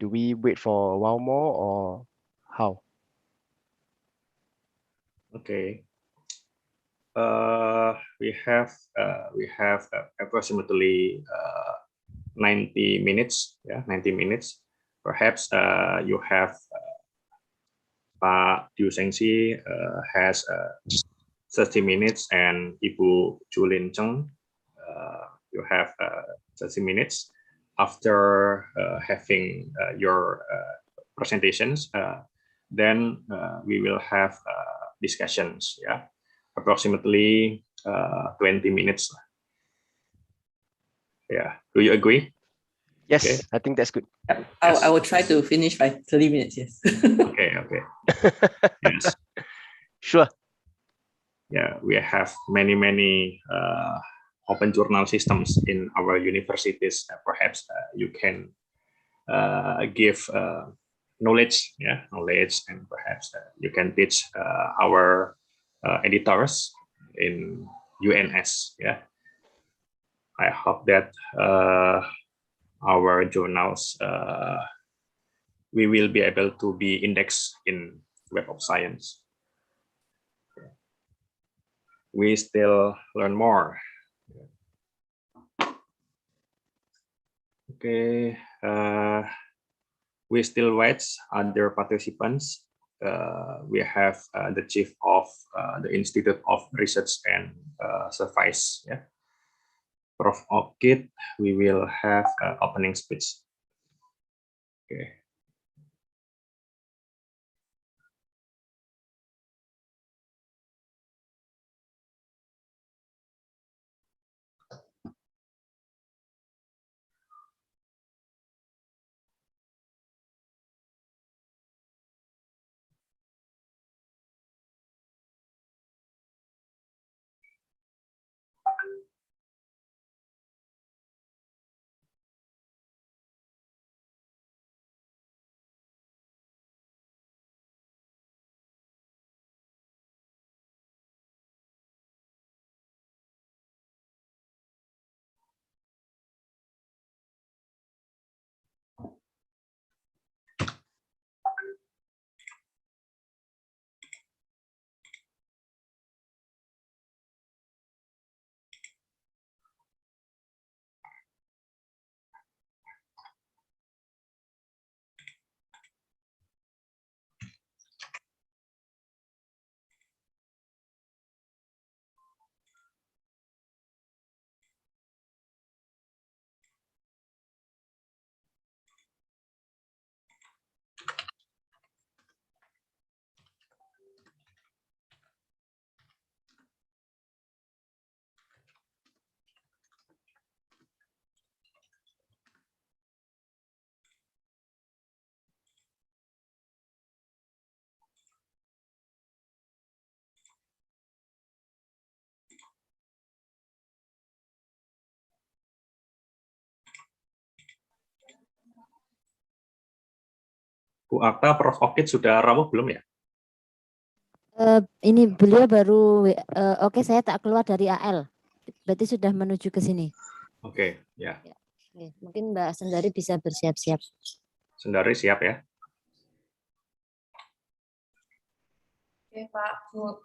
Do we wait for a while more or how? Okay. We have approximately 90 minutes. Yeah, 90 minutes. Perhaps you have Pak Diu Sengsi has 30 minutes, and Ibu Julin Cheng, you have 30 minutes. After having your presentations, then we will have discussions. Yeah, approximately 20 minutes. Yeah, do you agree? Yes, Okay. I think that's good. I will try to finish by 30 minutes. Yes. Okay. Yes. Sure. Yeah, we have many open journal systems in our universities. Perhaps you can give knowledge, and perhaps you can teach our editors in UNS. Yeah, I hope that our journals we will be able to be indexed in Web of Science. We still learn more. Okay, we still wait other participants. We have the chief of the Institute of Research and Service, yeah, Prof. Okit. We will have opening speech. Okay. Bu Akta, Prof. Okit sudah rawuh belum ya? Ini beliau baru, oke, saya tak keluar dari AL, berarti sudah menuju ke sini. Oke, ya. Oke, mungkin Mbak Sendari bisa bersiap-siap. Sendari siap ya? Oke, Pak. Bu.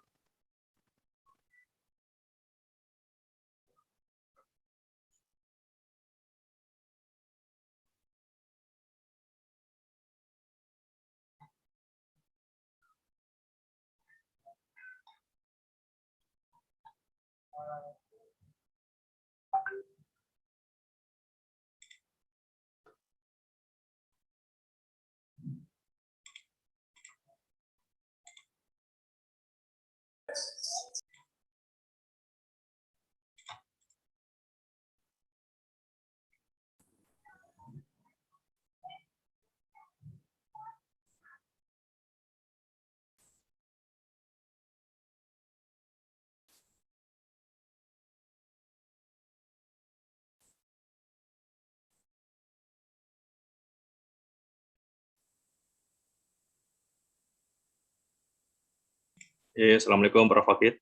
Assalamualaikum Prof. Okit.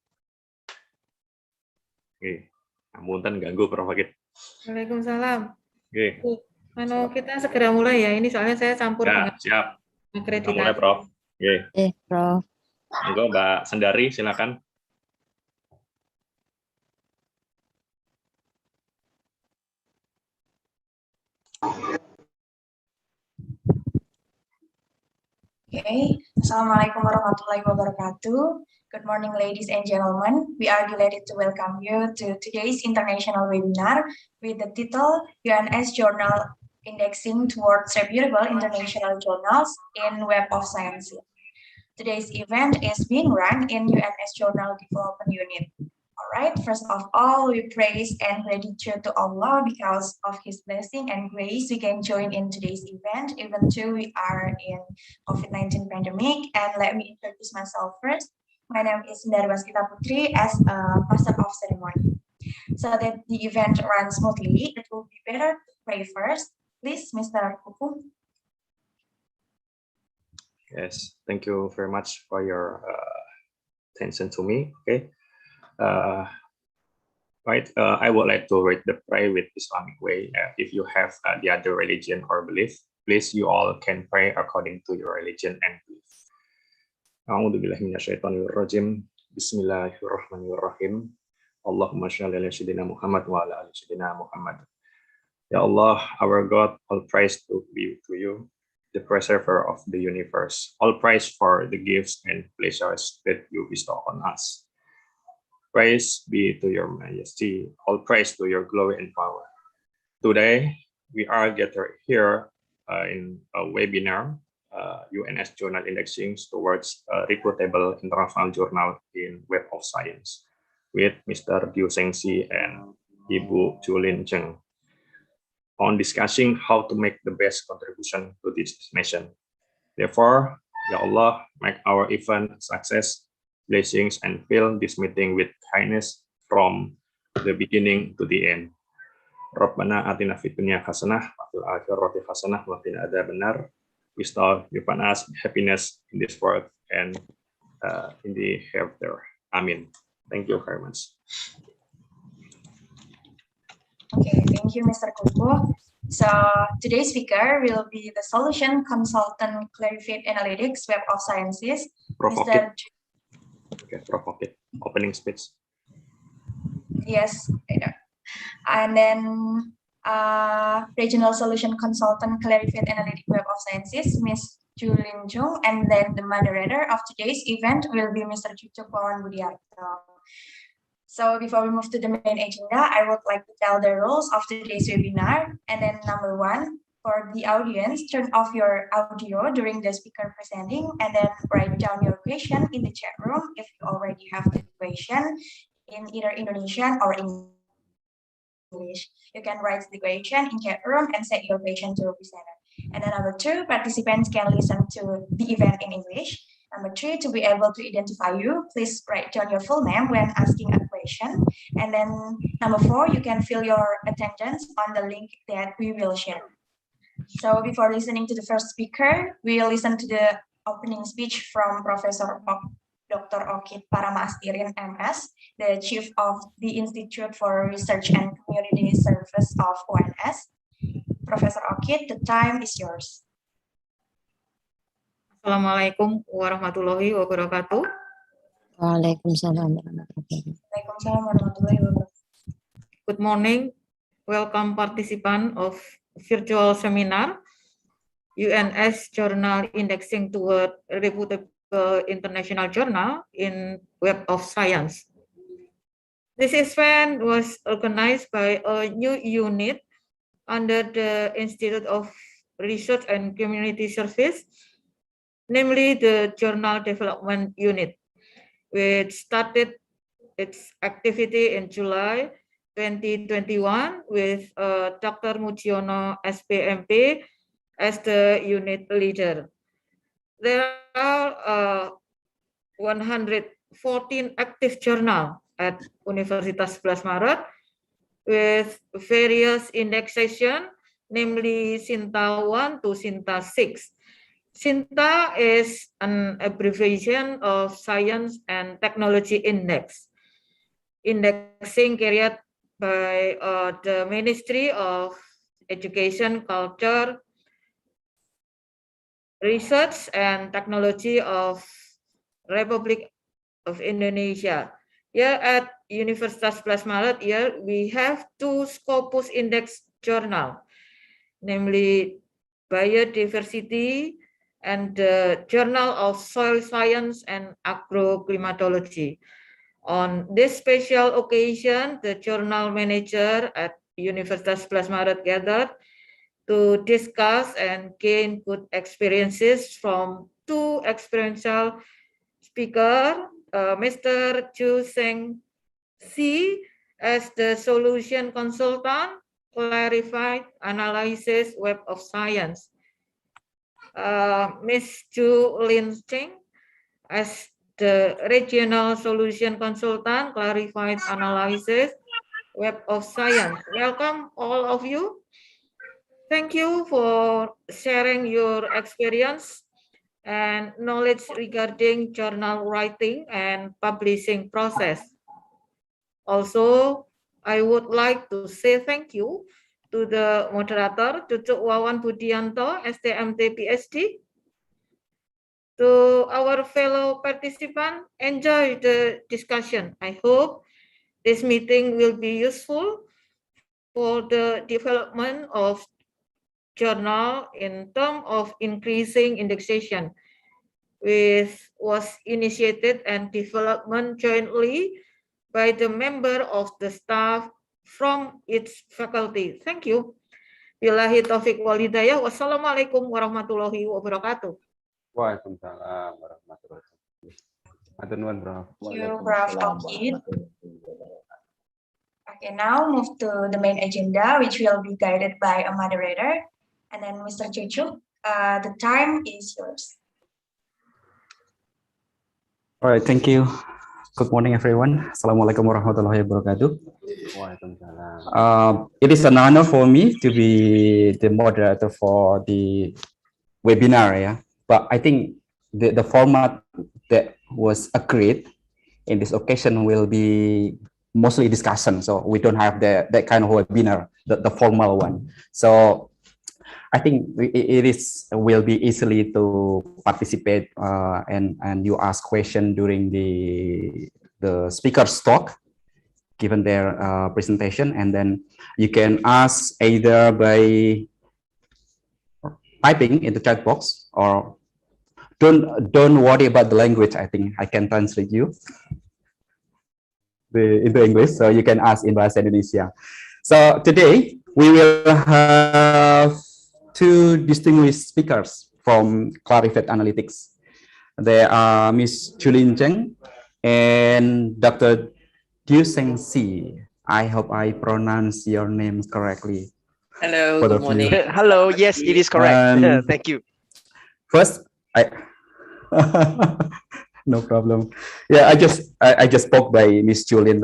Oke, ngapunten ganggu Prof. Okit. Waalaikumsalam. Oke. Kita segera mulai ya. Ini soalnya saya campur Ya, dengan siap. Kita mulai, akreditasi. Prof. Oke. Prof. Monggo Mbak Sendari, silakan. Okay. Assalamualaikum warahmatullahi wabarakatuh. Good morning, ladies and gentlemen. We are delighted to welcome you to today's international webinar with the title UNS Journal Indexing Towards Reputable International Journals in Web of Science. Today's event is being run in UNS Journal Development Unit. All right, first of all, we praise and gratitude to Allah because of His blessing and grace we can join in today's event, even though we are in COVID-19 pandemic. And let me introduce myself first. My name is Darwaskita Putri as a master of ceremony. So that the event runs smoothly, it will be better to pray first. Please, Mr. Kuku. Yes, thank you very much for your attention to me. Okay. I would like to read the prayer with Islamic way. If you have the other religion or belief, please you all can pray according to your religion and belief. A'udzubillahiminasyaitonirrajim. Bismillahirrahmanirrahim. Allahumma shalli ala sayyidina Muhammad wa ala ali sayyidina Muhammad. Ya Allah, our God, all praise to be to you, the preserver of the universe. All praise for the gifts and pleasures that you bestow on us. Praise be to your majesty, all praise to your glory and power. Today, we are gathered here in a webinar, UNS Journal Indexing Towards a Reputable International Journal in Web of Science with Mr. Liu Shengxi and Ibu Julin Zheng on discussing how to make the best contribution to this nation. Therefore, Ya Allah, make our event a success. Blessings and fill this meeting with kindness from the beginning to the end. Rabbana atina fid dunya hasanah wa fil akhirati hasanah wa qina adzabannar. Bestow upon us happiness in this world and in the hereafter. Amin. Thank you very much. Okay, thank you, Mr. Kuku. So today's speaker will be the Solution Consultant Clarified Analytics Web of Sciences, Mr. Okay, provocative opening speech. Yes, and then Regional Solution Consultant Clarified Analytic Web of Sciences, Ms. Julin Jung, and then the moderator of today's event will be Mr. Cucuk Wawan Budiarto. So before we move to the main agenda, I would like to tell the rules of today's webinar. And then number one, for the audience, turn off your audio during the speaker presenting and then write down your question in the chat room if you already have the question in either Indonesian or English. You can write the question in chat room and set your question to the presenter. And then number two, participants can listen to the event in English. Number three, to be able to identify you, please write down your full name when asking a question. And then number four, you can fill your attendance on the link that we will share. So before listening to the first speaker, we'll listen to the opening speech from Professor Dr. Okit Paramastirin, MS, the Chief of the Institute for Research and Community Service of UNS. Professor Okit, the time is yours. Assalamualaikum warahmatullahi wabarakatuh. Waalaikumsalam warahmatullahi wabarakatuh. Good morning. Welcome participant of virtual seminar UNS Journal Indexing Toward Reputable International Journal in Web of Science. This event was organized by a new unit under the Institute of Research and Community Service, namely the Journal Development Unit, which started its activity in July 2021 with Dr. Mujiono SPMP as the unit leader. There are 114 active journals at Universitas 11 Maret with various indexation, namely Sinta 1 to Sinta 6. Sinta is an abbreviation of Science and Technology Index. Indexing carried by the Ministry of education, culture, research, and technology of Republic of Indonesia. Here at Universitas Plus Maret, here we have two Scopus Index journal, namely Biodiversity and the Journal of Soil Science and Agroclimatology. On this special occasion, the journal manager at Universitas Plus Maret gathered to discuss and gain good experiences from two experiential speakers, Mr. Chu Seng Si as the solution consultant, clarified analysis Web of Science. Ms. Chu Lin Cheng as the regional solution consultant, clarified analysis Web of Science. Welcome all of you. Thank you for sharing your experience and knowledge regarding journal writing and publishing process. Also, I would like to say thank you to the moderator, Cucuk Wawan Budianto, STMT PhD. To our fellow participants, enjoy the discussion. I hope this meeting will be useful for the development of journal in terms of increasing indexation, which was initiated and development jointly by the member of the staff from its faculty. Thank you. Billahi taufiq wal hidayah. Wassalamualaikum warahmatullahi wabarakatuh. Waalaikumsalam warahmatullahi wabarakatuh. Matur nuwun, Prof. Thank you, Prof. Okid. Okay, now move to the main agenda, which will be guided by a moderator. And then Mr. Cucu, the time is yours. All right, thank you. Good morning, everyone. Assalamualaikum warahmatullahi wabarakatuh. It is an honor for me to be the moderator for the webinar. Yeah, but I think the format that was agreed in this occasion will be mostly discussion. So we don't have that kind of webinar, the formal one. So I think will be easily to participate and you ask question during the speaker's talk, given their presentation, and then you can ask either by typing in the chat box, or don't worry about the language. I think I can translate you into English, so you can ask in Bahasa Indonesia. So today we will have two distinguished speakers from Clarified Analytics. They are Ms. Julin Cheng and Dr. Du Seng Si. I hope I pronounce your name correctly. Hello, good morning. Hello, yes, it is correct. Thank you. First, no problem. Yeah, I just spoke by Ms. Julin.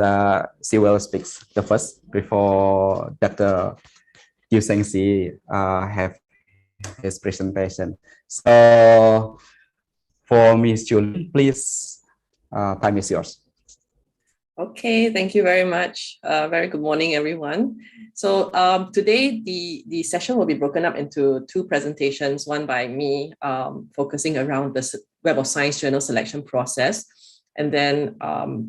She will speak the first before Dr. Du Seng Si have his presentation. So for Ms. Julin, please, time is yours. Okay, thank you very much. Very good morning, everyone. So today the session will be broken up into two presentations, one by me focusing around the Web of Science journal selection process, and then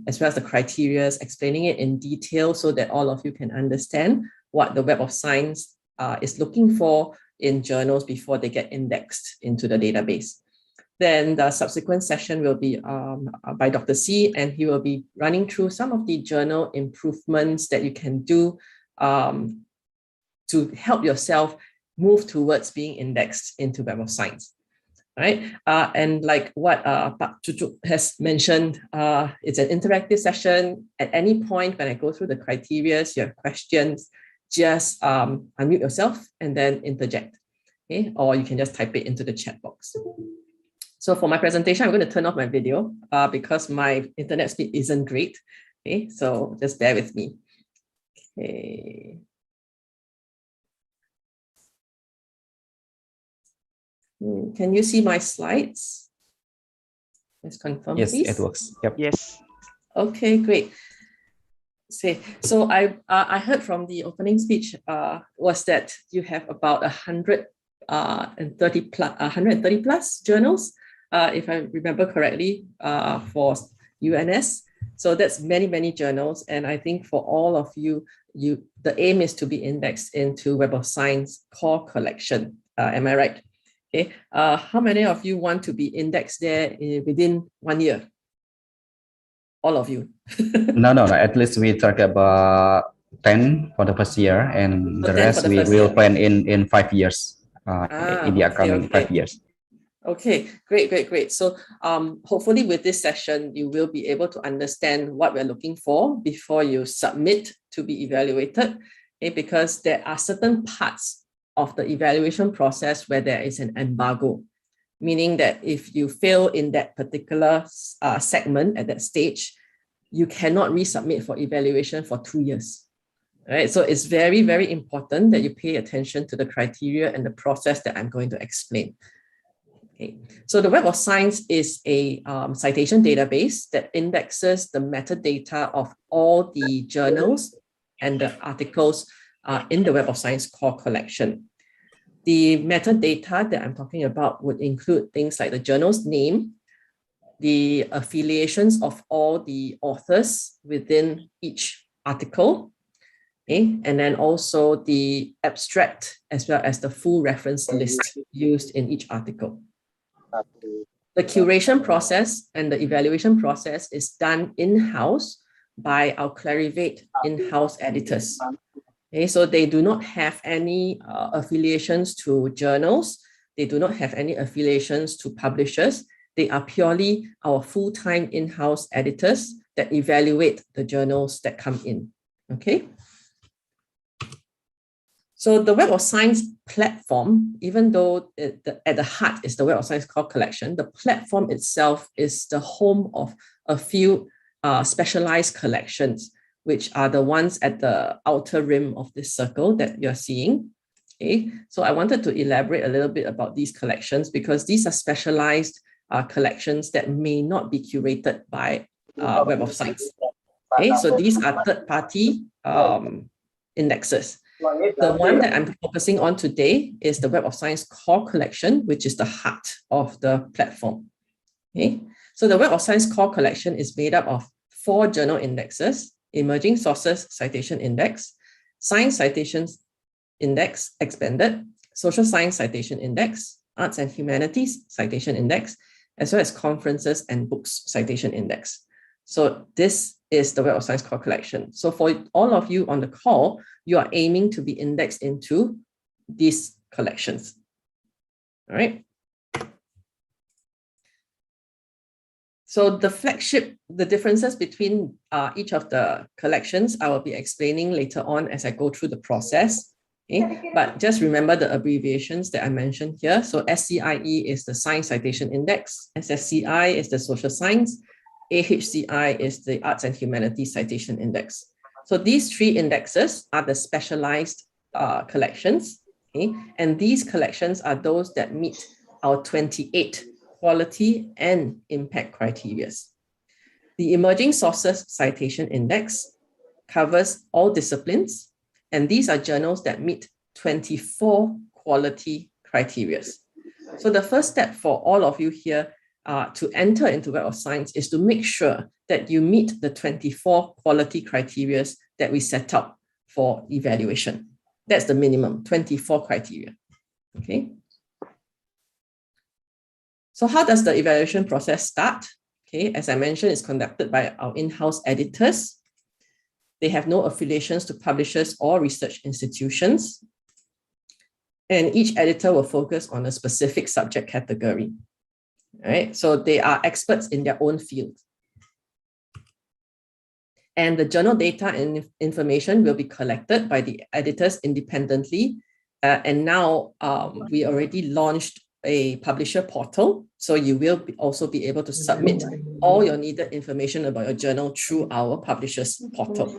as well as the criteria, explaining it in detail so that all of you can understand what the Web of Science is looking for in journals before they get indexed into the database. Then the subsequent session will be by Dr. C, and he will be running through some of the journal improvements that you can do to help yourself move towards being indexed into Web of Science. Right? And like what Pak Cucuk has mentioned, it's an interactive session. At any point when I go through the criteria, you have questions, just unmute yourself and then interject. Okay? Or you can just type it into the chat box. So for my presentation, I'm going to turn off my video because my internet speed isn't great. Okay, so just bear with me. Okay. Can you see my slides? Let's confirm, yes, please. It works. Yep. Yes. Okay, great. So I heard from the opening speech was that you have about 130 plus journals, if I remember correctly, for UNS. So that's many journals, and I think for all of you, the aim is to be indexed into Web of Science core collection. Am I right? Okay. How many of you want to be indexed there within 1 year? All of you. No. At least we talk about 10 for the first year, and the rest we will plan in 5 years. In the upcoming 5 years. Okay, great. So hopefully with this session, you will be able to understand what we're looking for before you submit to be evaluated, okay? Because there are certain parts of the evaluation process where there is an embargo, meaning that if you fail in that particular segment at that stage, you cannot resubmit for evaluation for 2 years. All right, so it's very important that you pay attention to the criteria and the process that I'm going to explain. Okay. So the Web of Science is a citation database that indexes the metadata of all the journals and the articles in the Web of Science core collection. The metadata that I'm talking about would include things like the journal's name, the affiliations of all the authors within each article, okay, and then also the abstract as well as the full reference list used in each article. The curation process and the evaluation process is done in-house by our Clarivate in-house editors. Okay, so they do not have any affiliations to journals. They do not have any affiliations to publishers. They are purely our full-time in-house editors that evaluate the journals that come in. Okay. So the Web of Science platform, even though at the heart is the Web of Science core collection, the platform itself is the home of a few specialized collections, which are the ones at the outer rim of this circle that you're seeing. Okay, so I wanted to elaborate a little bit about these collections because these are specialized collections that may not be curated by Web of Science. Okay, so these are third-party indexes. The one that I'm focusing on today is the Web of Science core collection, which is the heart of the platform. Okay, so the Web of Science core collection is made up of 4 journal indexes: Emerging Sources Citation Index, Science Citations Index Expanded, Social Science Citation Index, Arts and Humanities Citation Index, as well as Conferences and Books Citation Index. So this is the Web of Science core collection. So for all of you on the call, you are aiming to be indexed into these collections. All right. So the flagship, the differences between each of the collections, I will be explaining later on as I go through the process. Okay? But just remember the abbreviations that I mentioned here. So SCIE is the Science Citation Index, SSCI is the Social Science, AHCI is the Arts and Humanities Citation Index. So these 3 indexes are the specialized collections, okay? And these collections are those that meet our 28 quality and impact criteria. The Emerging Sources Citation Index covers all disciplines, and these are journals that meet 24 quality criteria. So the first step for all of you here to enter into Web of Science is to make sure that you meet the 24 quality criteria that we set up for evaluation. That's the minimum, 24 criteria. Okay. So how does the evaluation process start? Okay, as I mentioned, it's conducted by our in-house editors. They have no affiliations to publishers or research institutions. And each editor will focus on a specific subject category. All right, so they are experts in their own field. And the journal data and information will be collected by the editors independently. And now we already launched a publisher portal. So you will also be able to submit all your needed information about your journal through our publishers portal.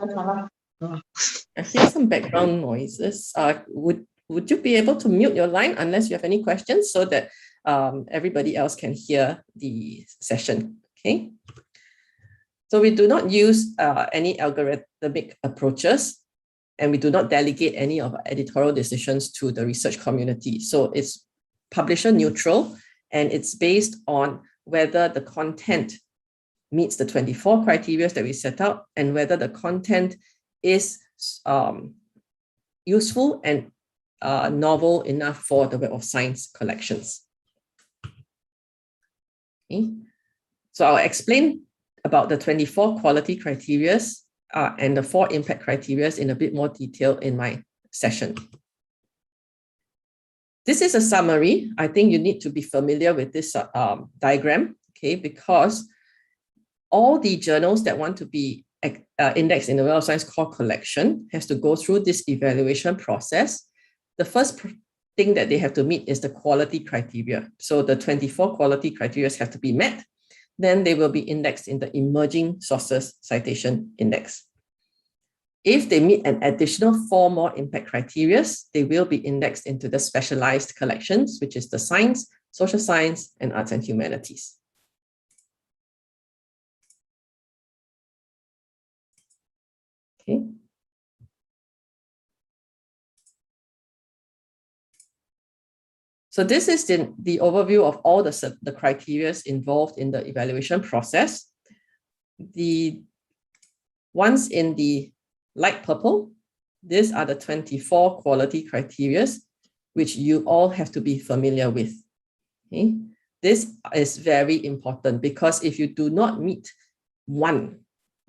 I hear some background noises. Would you be able to mute your line unless you have any questions so that everybody else can hear the session? Okay. So we do not use any algorithmic approaches, and we do not delegate any of our editorial decisions to the research community. So it's publisher neutral, and it's based on whether the content meets the 24 criteria that we set out and whether the content is useful and novel enough for the Web of Science collections. Okay. So I'll explain about the 24 quality criteria and the 4 impact criteria in a bit more detail in my session. This is a summary. I think you need to be familiar with this diagram, okay, because all the journals that want to be indexed in the Web of Science core collection has to go through this evaluation process. The first thing that they have to meet is the quality criteria. So the 24 quality criteria have to be met. Then they will be indexed in the emerging sources citation index. If they meet an additional 4 more impact criteria, they will be indexed into the specialized collections, which is the science, social science, and arts and humanities. Okay. So this is the overview of all the criteria involved in the evaluation process. The ones in the light purple, these are the 24 quality criteria, which you all have to be familiar with. Okay? This is very important because if you do not meet one,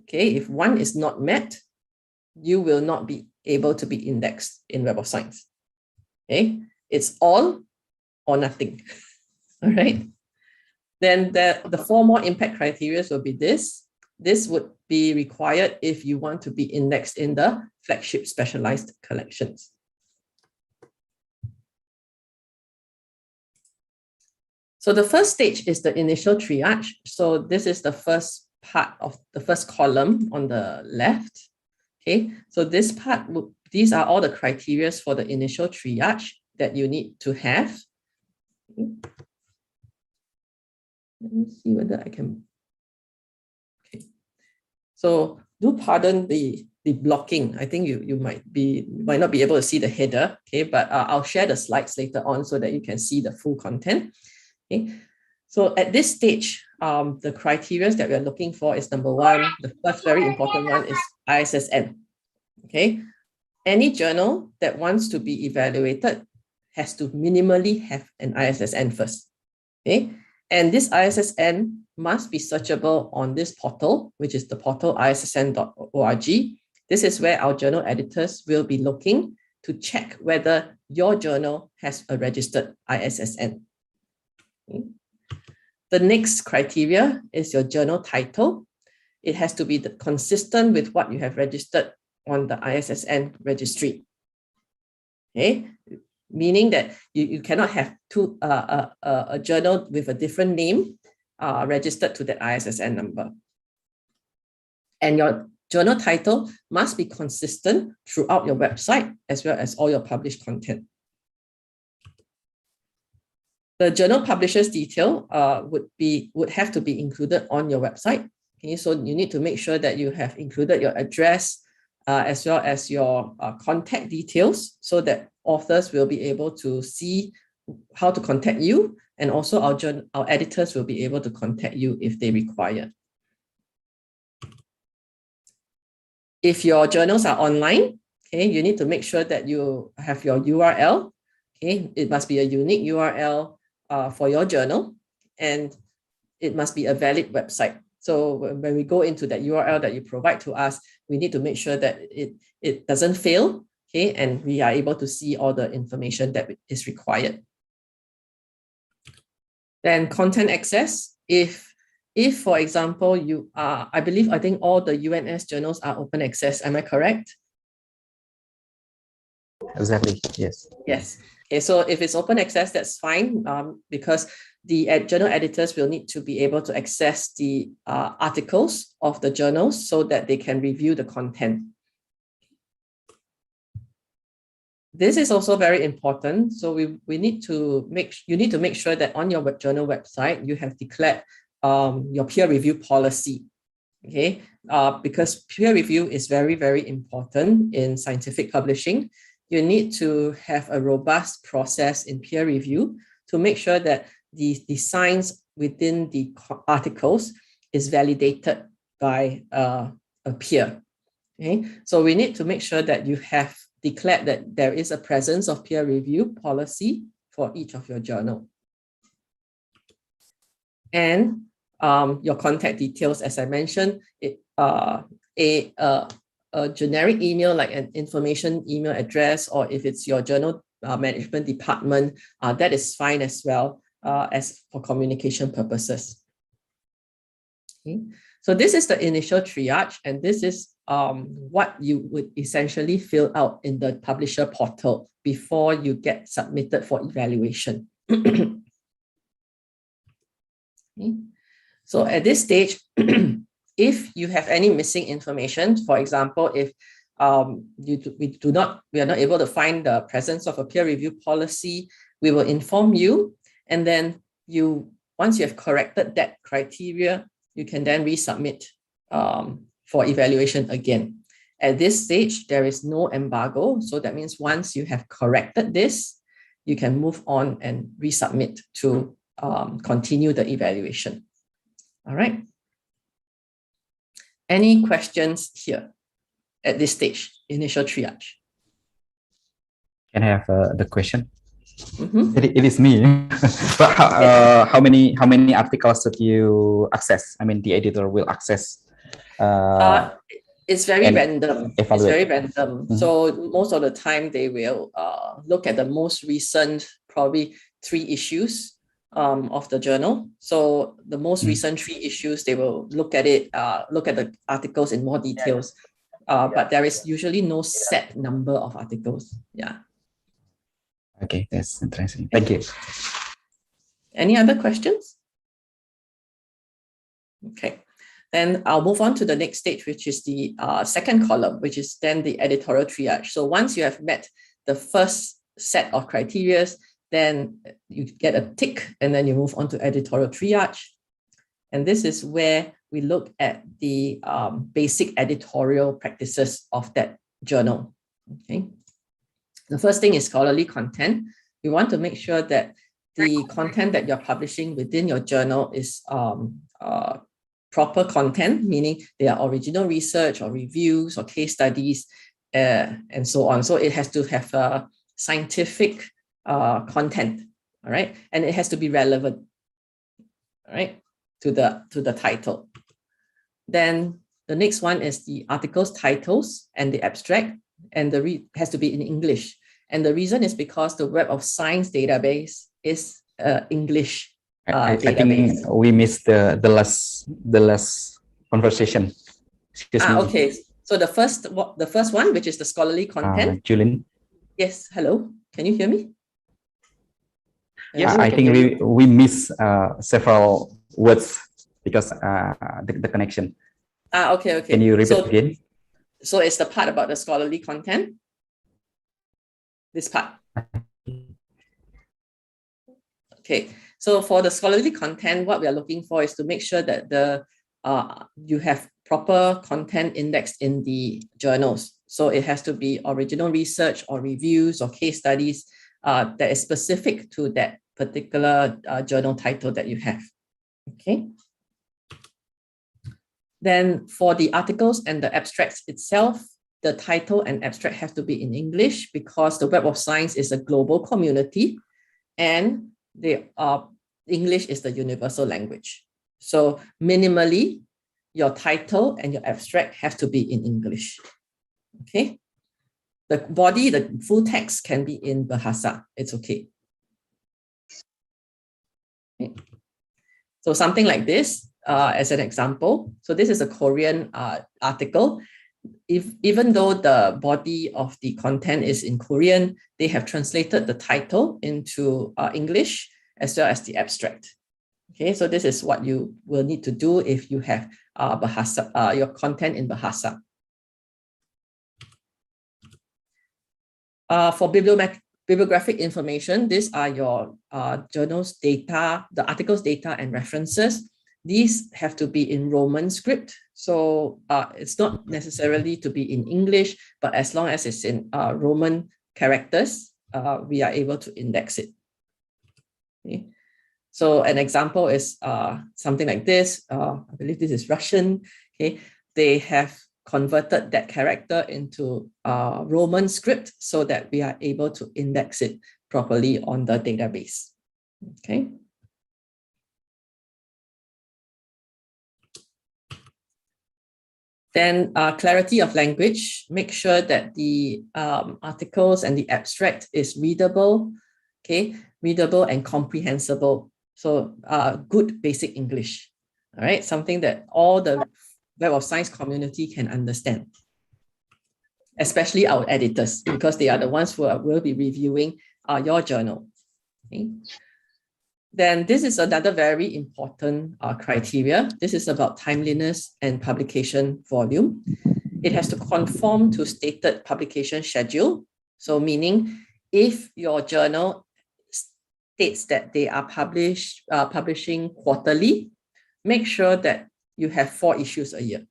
okay, if one is not met, you will not be able to be indexed in Web of Science. Okay, it's all or nothing. All right. Then the 4 more impact criteria will be this. This would be required if you want to be indexed in the flagship specialized collections. So the first stage is the initial triage. So this is the first part of the first column on the left. Okay, so this part, these are all the criteria for the initial triage that you need to have. Okay. Let me see whether I can. Okay, so do pardon the blocking. I think you might not be able to see the header. Okay, but I'll share the slides later on so that you can see the full content. Okay, so at this stage, the criteria that we are looking for is number 1. The first very important one is ISSN. Okay, any journal that wants to be evaluated has to minimally have an ISSN first. Okay, and this ISSN must be searchable on this portal, which is the portal issn.org. This is where our journal editors will be looking to check whether your journal has a registered ISSN. Okay. The next criteria is your journal title. It has to be consistent with what you have registered on the ISSN registry. Okay, meaning that you cannot have a journal with a different name registered to that ISSN number. And your journal title must be consistent throughout your website as well as all your published content. The journal publisher's detail would have to be included on your website. Okay, so you need to make sure that you have included your address as well as your contact details so that authors will be able to see how to contact you, and also our editors will be able to contact you if they require. If your journals are online, okay, you need to make sure that you have your URL. Okay, it must be a unique URL for your journal, and it must be a valid website. So when we go into that URL that you provide to us, we need to make sure that it doesn't fail, okay, and we are able to see all the information that is required. Then content access. If for example, you are, I think all the UNS journals are open access. Am I correct? Exactly, yes. Yes. Okay, so if it's open access, that's fine, because the journal editors will need to be able to access the articles of the journals so that they can review the content. This is also very important. So you need to make sure that on your journal website, you have declared your peer review policy. Okay, because peer review is very, very important in scientific publishing. You need to have a robust process in peer review to make sure that the science within the articles is validated by a peer. Okay, so we need to make sure that you have declared that there is a presence of peer review policy for each of your journal. And your contact details, as I mentioned, a generic email like an information email address, or if it's your journal management department, that is fine as well as for communication purposes. Okay. So this is the initial triage, and this is what you would essentially fill out in the publisher portal before you get submitted for evaluation. Okay. So at this stage, if you have any missing information, for example, if we are not able to find the presence of a peer review policy, we will inform you, and then once you have corrected that criteria, you can then resubmit for evaluation again. At this stage, there is no embargo, so that means once you have corrected this, you can move on and resubmit to continue the evaluation. All right. Any questions here at this stage, initial triage? Can I have the question? Mm-hmm. It is me. But how many articles that you access? I mean, the editor will access. It's very random. Evaluate. It's very random. Mm-hmm. So most of the time they will look at the most recent, probably 3 issues of the journal. So the most recent 3 issues, they will look at it, look at the articles in more details. But there is usually no set number of articles. Yeah. Okay, that's interesting. Thank you. Any other questions? Okay. Then I'll move on to the next stage, which is the second column, which is then the editorial triage. So once you have met the first set of criteria, then you get a tick, and then you move on to editorial triage. And this is where we look at the basic editorial practices of that journal. Okay. The first thing is scholarly content. We want to make sure that the content that you're publishing within your journal is proper content, meaning they are original research or reviews or case studies and so on. So it has to have scientific content, all right? And it has to be relevant, all right, to the title. Then the next one is the article's titles and the abstract, and has to be in English. And the reason is because the Web of Science database is English I database. think we missed the last conversation. Excuse me. Okay. So the first one, which is the scholarly content. Julian. Yes. Hello. Can you hear me? Yes, I think we miss several words because the connection. Okay. Can you repeat again? So it's the part about the scholarly content. This part. Okay. So for the scholarly content, what we are looking for is to make sure that you have proper content indexed in the journals. So it has to be original research or reviews or case studies that is specific to that particular journal title that you have. Okay. Then for the articles and the abstracts itself, the title and abstract have to be in English because the Web of Science is a global community, and English is the universal language. So minimally, your title and your abstract have to be in English. Okay. The body, the full text can be in Bahasa. It's okay. Okay. So something like this, as an example. So this is a Korean article. Even though the body of the content is in Korean, they have translated the title into English as well as the abstract. Okay, so this is what you will need to do if you have Bahasa, your content in Bahasa. For bibliographic information, these are your journal's data, the article's data and references. These have to be in Roman script So it's not necessarily to be in English, but as long as it's in Roman characters, we are able to index it. Okay. So an example is something like this. I believe this is Russian. Okay, they have converted that character into Roman script so that we are able to index it properly on the database. Okay. Then clarity of language, make sure that the articles and the abstract is readable, okay, readable and comprehensible. So good basic English, all right, something that all the Web of Science community can understand, especially our editors, because they are the ones who will be reviewing your journal. Okay. Then this is another very important criteria. This is about timeliness and publication volume. It has to conform to stated publication schedule. So meaning if your journal states that they are publishing quarterly, make sure that you have 4 issues a year.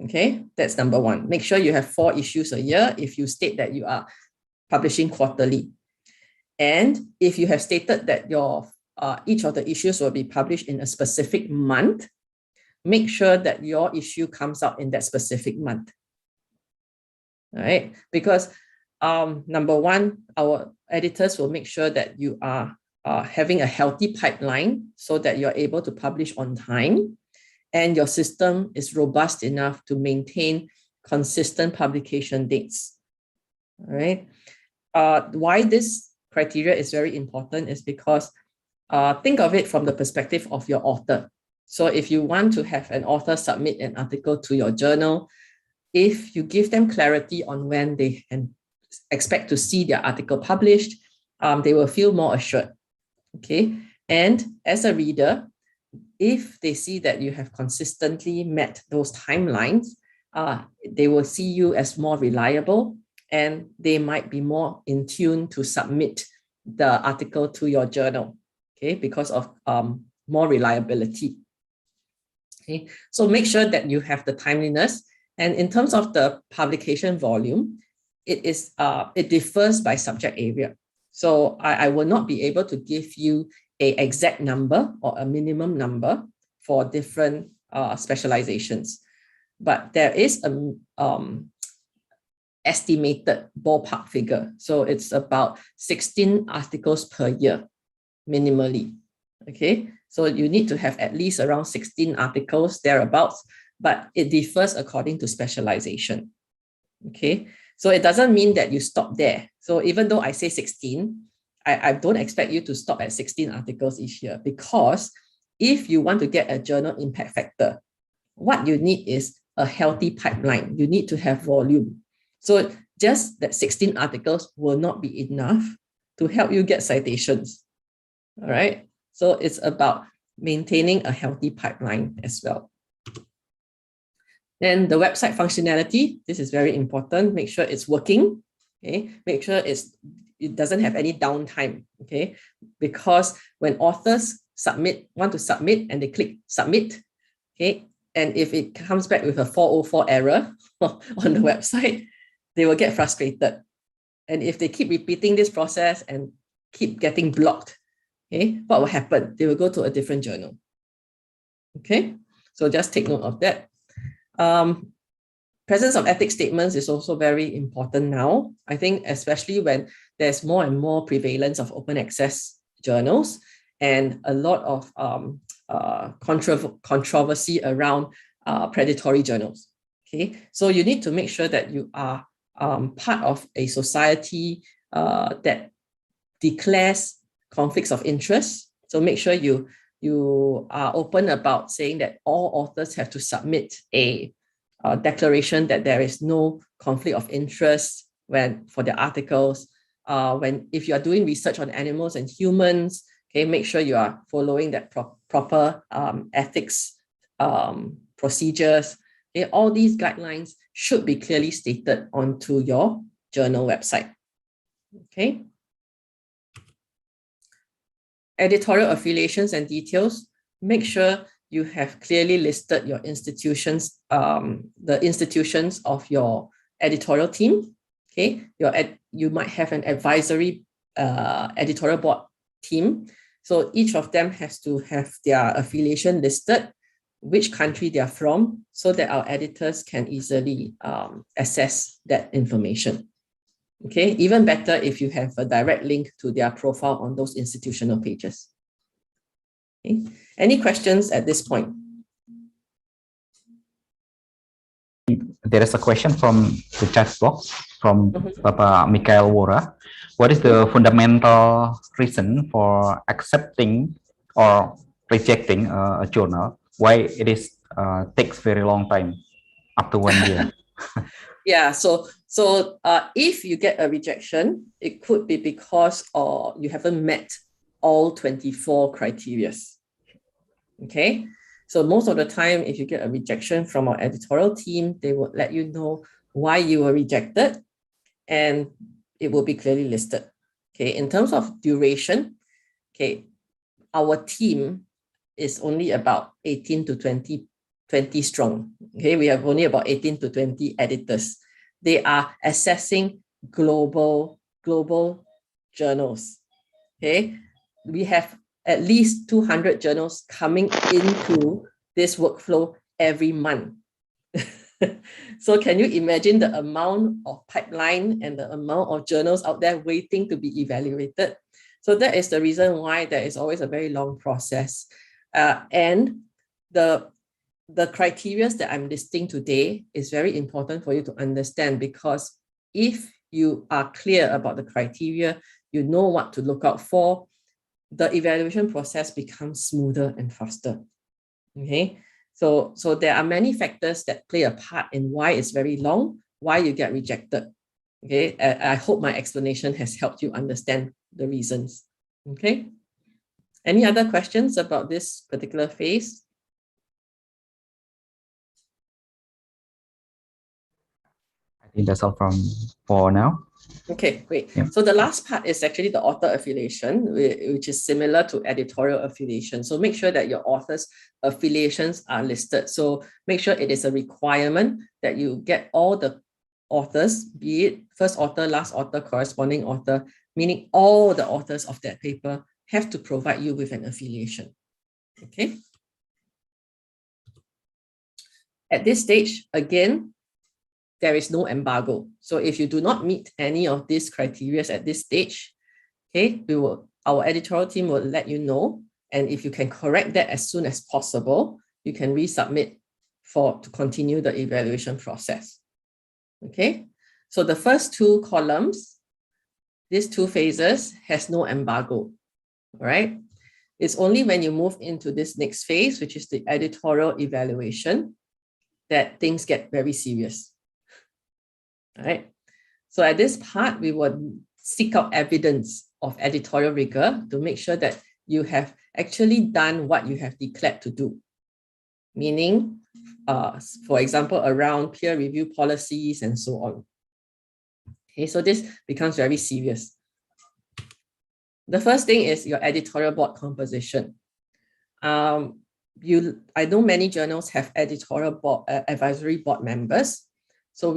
Okay, that's number one. Make sure you have 4 issues a year if you state that you are publishing quarterly. And if you have stated that your each of the issues will be published in a specific month, make sure that your issue comes out in that specific month. All right, because number one, our editors will make sure that you are having a healthy pipeline so that you're able to publish on time and your system is robust enough to maintain consistent publication dates. All right, why this criteria is very important is because think of it from the perspective of your author. So if you want to have an author submit an article to your journal, if you give them clarity on when they can expect to see their article published, they will feel more assured. Okay, and as a reader, if they see that you have consistently met those timelines, they will see you as more reliable, and they might be more in tune to submit the article to your journal, okay, because of more reliability. Okay, so make sure that you have the timeliness. And in terms of the publication volume, it differs by subject area. So I will not be able to give you an exact number or a minimum number for different specializations, but there is a estimated ballpark figure. So it's about 16 articles per year, minimally. Okay, so you need to have at least around 16 articles thereabouts, but it differs according to specialization. Okay, so it doesn't mean that you stop there. So even though I say 16, I don't expect you to stop at 16 articles each year, because if you want to get a journal impact factor, what you need is a healthy pipeline. You need to have volume. So just that 16 articles will not be enough to help you get citations. All right. So it's about maintaining a healthy pipeline as well. Then the website functionality, this is very important. Make sure it's working. Okay. Make sure it doesn't have any downtime. Okay. Because when authors want to submit and they click submit, okay, and if it comes back with a 404 error on the website, they will get frustrated. And if they keep repeating this process and keep getting blocked, okay, what will happen? They will go to a different journal. Okay, so just take note of that. Presence of ethics statements is also very important now. I think especially when there's more and more prevalence of open access journals and a lot of controversy around predatory journals. Okay, so you need to make sure that you are part of a society that declares conflicts of interest. So make sure you are open about saying that all authors have to submit a declaration that there is no conflict of interest for the articles. If you are doing research on animals and humans, okay, make sure you are following that proper ethics procedures. Okay, all these guidelines should be clearly stated onto your journal website. Okay. Editorial affiliations and details. Make sure you have clearly listed your institutions, the institutions of your editorial team. Okay, you might have an advisory editorial board team. So each of them has to have their affiliation listed, which country they are from, so that our editors can easily assess that information. Okay, even better if you have a direct link to their profile on those institutional pages. Okay. Any questions at this point? There is a question from the chat box from Papa Mikhail Wora. What is the fundamental reason for accepting or rejecting a journal? Why it is takes very long time, up to 1 year? Yeah, so if you get a rejection, it could be because you haven't met all 24 criteria. Okay, so most of the time, if you get a rejection from our editorial team, they will let you know why you were rejected, and it will be clearly listed. Okay, in terms of duration, okay, our team is only about 18 to 20 strong. Okay, we have only about 18 to 20 editors. They are assessing global journals. Okay, we have at least 200 journals coming into this workflow every month. So can you imagine the amount of pipeline and the amount of journals out there waiting to be evaluated? So that is the reason why there is always a very long process. And the criteria that I'm listing today is very important for you to understand, because if you are clear about the criteria, you know what to look out for, the evaluation process becomes smoother and faster. Okay, so there are many factors that play a part in why it's very long, why you get rejected. Okay, I hope my explanation has helped you understand the reasons. Okay, any other questions about this particular phase? I think that's all for now. Okay, great. Yeah. So the last part is actually the author affiliation, which is similar to editorial affiliation. So make sure that your author's affiliations are listed. So make sure it is a requirement that you get all the authors, be it first author, last author, corresponding author, meaning all the authors of that paper have to provide you with an affiliation. Okay. At this stage, again, there is no embargo. So if you do not meet any of these criteria at this stage, okay, our editorial team will let you know. And if you can correct that as soon as possible, you can resubmit to continue the evaluation process. Okay, so the first two columns, these two phases, has no embargo. All right, it's only when you move into this next phase, which is the editorial evaluation, that things get very serious. All right, so at this part, we will seek out evidence of editorial rigor to make sure that you have actually done what you have declared to do. Meaning, for example, around peer review policies and so on. Okay, so this becomes very serious. The first thing is your editorial board composition. I know many journals have editorial board, advisory board members. So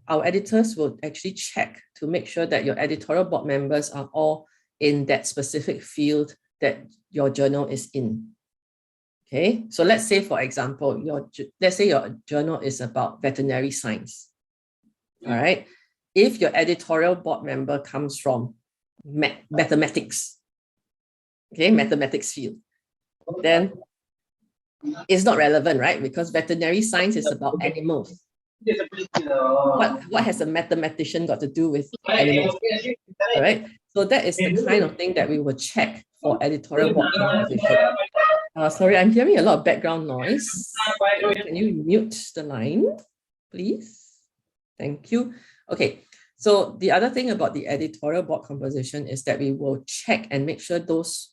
our editors will actually check to make sure that your editorial board members are all in that specific field that your journal is in. Okay, so let's say, for example, let's say your journal is about veterinary science. All right, if your editorial board member comes from mathematics, okay, mathematics field, then it's not relevant, right? Because veterinary science is about animals. What has a mathematician got to do with animals? All right, so that is the kind of thing that we will check for editorial board composition. Sorry, I'm hearing a lot of background noise. Can you mute the line, please? Thank you. Okay, so the other thing about the editorial board composition is that we will check and make sure those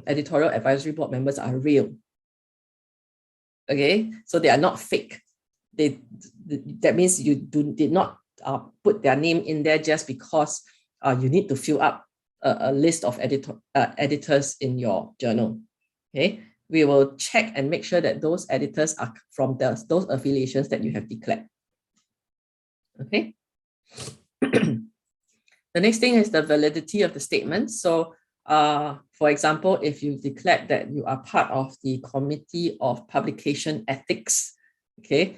editorial advisory board members are real. Okay, so they are not fake. That means you did not put their name in there just because you need to fill up a list of editors in your journal. Okay, we will check and make sure that those editors are from those affiliations that you have declared. Okay. The next thing is the validity of the statement. So for example, if you declared that you are part of the Committee of Publication Ethics, okay,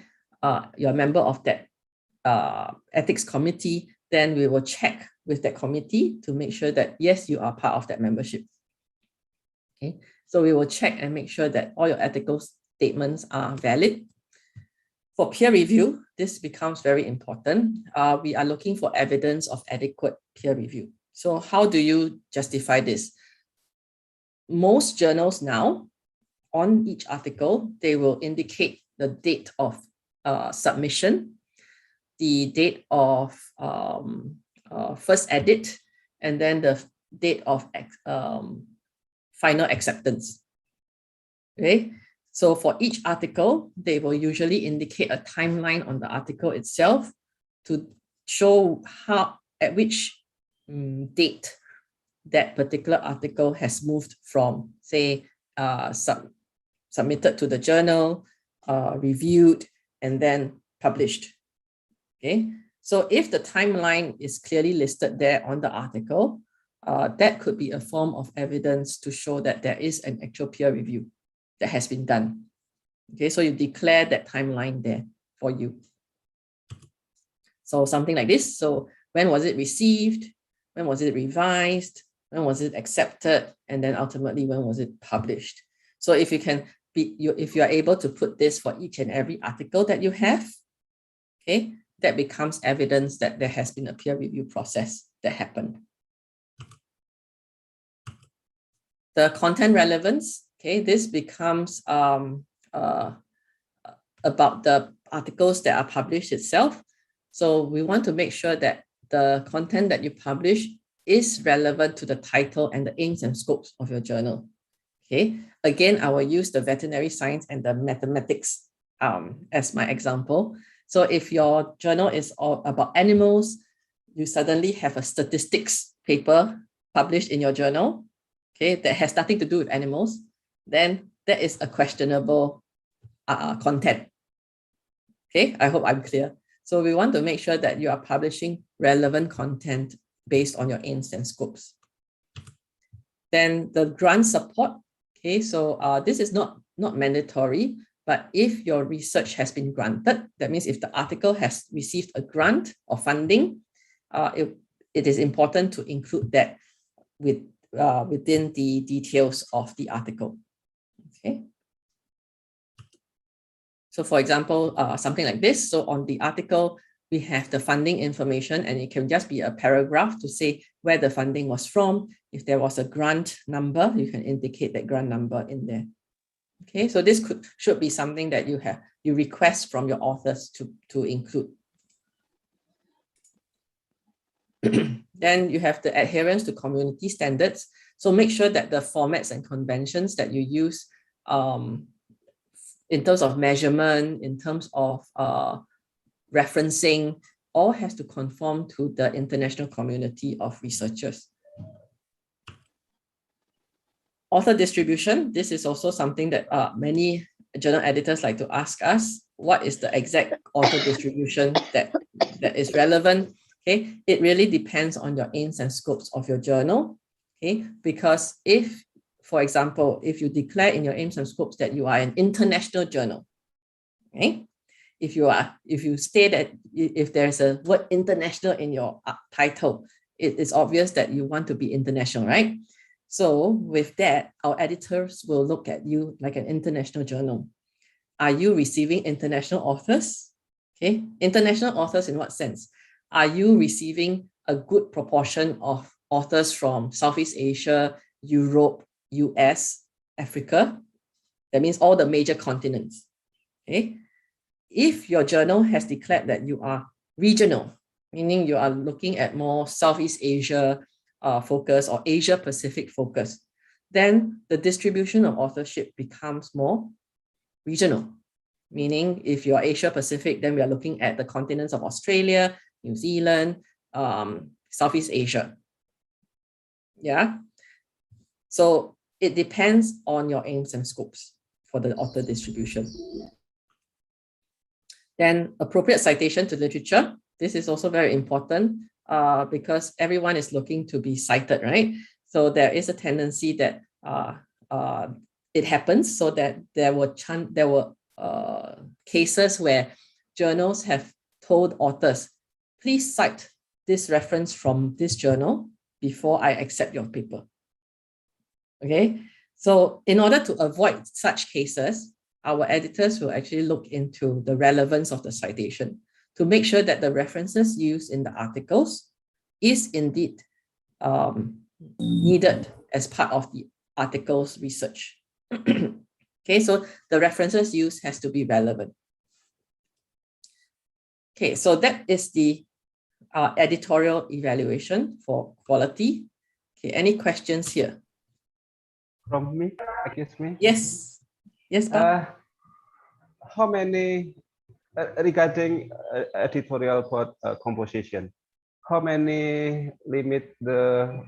you're a member of that ethics committee, then we will check with that committee to make sure that, yes, you are part of that membership. Okay, so we will check and make sure that all your ethical statements are valid. For peer review, this becomes very important. We are looking for evidence of adequate peer review. So how do you justify this? Most journals now, on each article, they will indicate the date of submission, the date of first edit, and then the date of final acceptance. Okay. So for each article, they will usually indicate a timeline on the article itself to show at which date that particular article has moved from, say, submitted to the journal, reviewed, and then published. Okay, so if the timeline is clearly listed there on the article, that could be a form of evidence to show that there is an actual peer review that has been done. Okay, so you declare that timeline there for you. So something like this. So when was it received? When was it revised? When was it accepted? And then ultimately, when was it published? So if you can if you are able to put this for each and every article that you have, okay, that becomes evidence that there has been a peer review process that happened. The content relevance, okay, this becomes about the articles that are published itself. So we want to make sure that the content that you publish is relevant to the title and the aims and scopes of your journal. Okay, again, I will use the veterinary science and the mathematics as my example. So if your journal is all about animals, you suddenly have a statistics paper published in your journal, okay, that has nothing to do with animals, then that is a questionable content. Okay, I hope I'm clear. So we want to make sure that you are publishing relevant content based on your aims and scopes. Then the grant support. Okay, so this is not mandatory, but if your research has been granted, that means if the article has received a grant or funding, it is important to include that within the details of the article. Okay. So for example, something like this. So on the article, we have the funding information, and it can just be a paragraph to say where the funding was from. If there was a grant number, you can indicate that grant number in there. Okay, so this should be something that you request from your authors to include. Then you have the adherence to community standards. So make sure that the formats and conventions that you use in terms of measurement, in terms of referencing, all has to conform to the international community of researchers. Author distribution, this is also something that many journal editors like to ask us, what is the exact author distribution that is relevant? Okay, it really depends on your aims and scopes of your journal. Okay, because if, for example, if you declare in your aims and scopes that you are an international journal, okay, if you state that if there's a word international in your title, it is obvious that you want to be international, right? So with that, our editors will look at you like an international journal. Are you receiving international authors? Okay, international authors in what sense? Are you receiving a good proportion of authors from Southeast Asia, Europe, US, Africa? That means all the major continents. Okay. If your journal has declared that you are regional, meaning you are looking at more Southeast Asia focus or Asia Pacific focus, then the distribution of authorship becomes more regional. Meaning if you are Asia Pacific, then we are looking at the continents of Australia, New Zealand, Southeast Asia. Yeah. So it depends on your aims and scopes for the author distribution. Then appropriate citation to literature. This is also very important because everyone is looking to be cited, right? So there is a tendency that it happens so that there were cases where journals have told authors, please cite this reference from this journal before I accept your paper. Okay, so in order to avoid such cases, our editors will actually look into the relevance of the citation to make sure that the references used in the articles is indeed needed as part of the article's research. Okay, so the references used has to be relevant. Okay, so that is the editorial evaluation for quality. Okay, any questions here? From me, excuse me? Yes. Yes, Bob? How many, regarding editorial board composition, how many limit the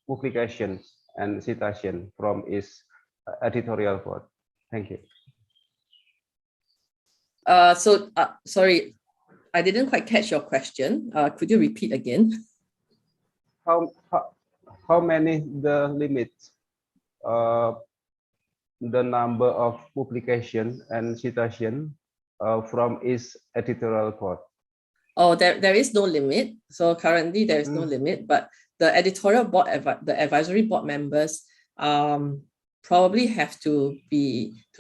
publication and citation from its editorial board? Thank you. Sorry, I didn't quite catch your question. Could you repeat again? How many the limits? The number of publication and citation from its editorial board? Oh, there is no limit. So currently there is no limit, but the editorial board, the advisory board members probably have to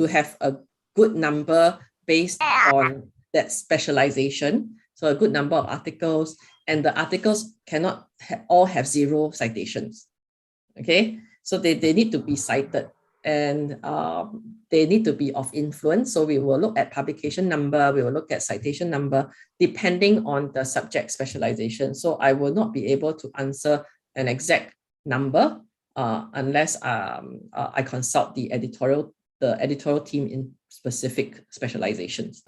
have a good number based on that specialization. So a good number of articles, and the articles cannot all have 0 citations. Okay, so they need to be cited, and they need to be of influence. So we will look at publication number, we will look at citation number, depending on the subject specialization. So I will not be able to answer an exact number unless I consult the editorial team in specific specializations.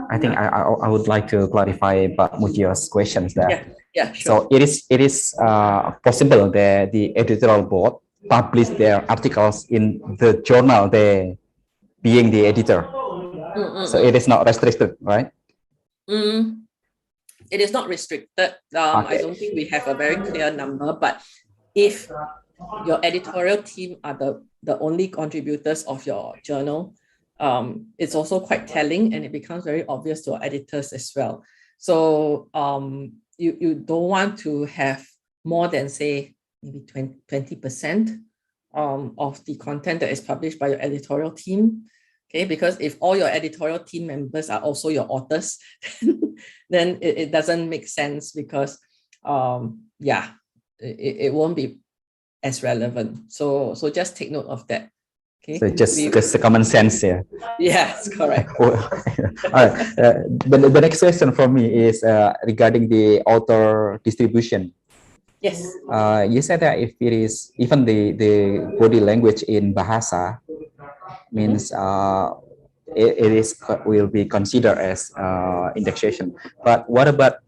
I think I would like to clarify Pak Mujio's questions there. Yeah, sure. So it is possible that the editorial board publish their articles in the journal they being the editor. So it is not restricted, right? It is not restricted. I don't think we have a very clear number, but if your editorial team are the only contributors of your journal, it's also quite telling, and it becomes very obvious to our editors as well. So you don't want to have more than, say, maybe 20% of the content that is published by your editorial team. Okay, because if all your editorial team members are also your authors, then it doesn't make sense, because it won't be as relevant. So just take note of that. Okay. So just a common sense here. Yes, correct. All right. The next question from me is regarding the author distribution. Yes. You said that if it is even the body language in Bahasa means it will be considered as indexation. But what about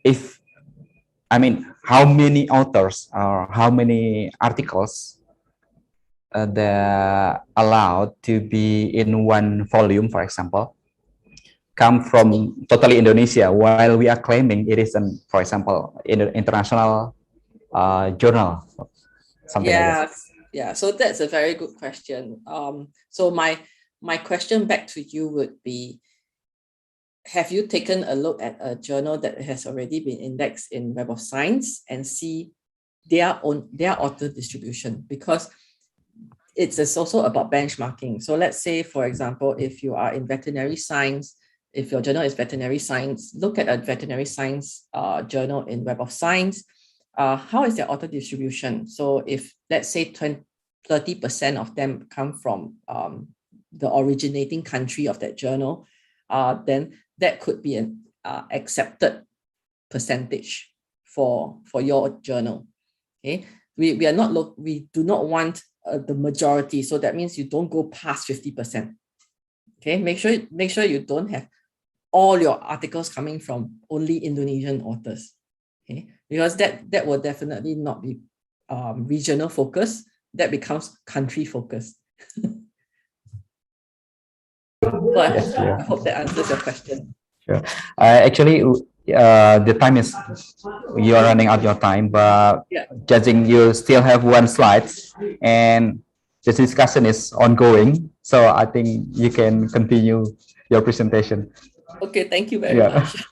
if, I mean, how many authors or how many articles they're allowed to be in one volume, for example, come from totally Indonesia, while we are claiming it is an, for example, in an international journal, something like that. Yeah, so that's a very good question. So my question back to you would be, have you taken a look at a journal that has already been indexed in Web of Science and see their author distribution? Because it's also about benchmarking. So let's say, for example, if you are in veterinary science, if your journal is veterinary science, look at a veterinary science journal in Web of Science. How is their author distribution? So if, let's say, 30% of them come from the originating country of that journal, then that could be an accepted percentage for your journal. Okay, we do not want the majority, so that means you don't go past 50%. Okay, make sure you don't have all your articles coming from only Indonesian authors. Okay, because that will definitely not be regional focus, that becomes country focused. But Yes, I hope that answers your question. Sure. Actually, the time is, you are running out your time, but Yeah. judging you still have one slide and the discussion is ongoing. So I think you can continue your presentation. Okay, thank you very much.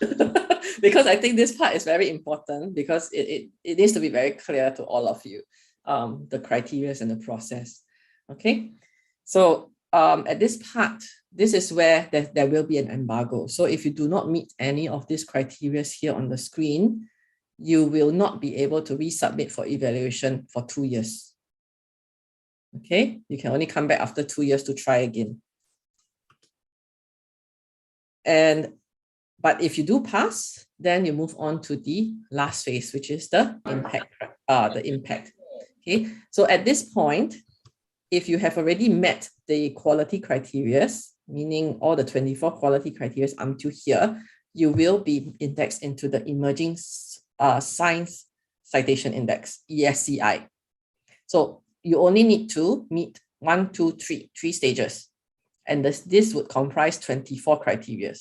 Because I think this part is very important because it needs to be very clear to all of you, the criteria and the process. Okay, so at this part, this is where there will be an embargo. So if you do not meet any of these criteria here on the screen, you will not be able to resubmit for evaluation for 2 years. Okay, you can only come back after 2 years to try again. But if you do pass, then you move on to the last phase, which is the impact. Okay, so at this point, if you have already met the quality criteria, meaning all the 24 quality criteria until here, you will be indexed into the Emerging Science Citation Index, ESCI. So you only need to meet 3 stages. And this would comprise 24 criteria.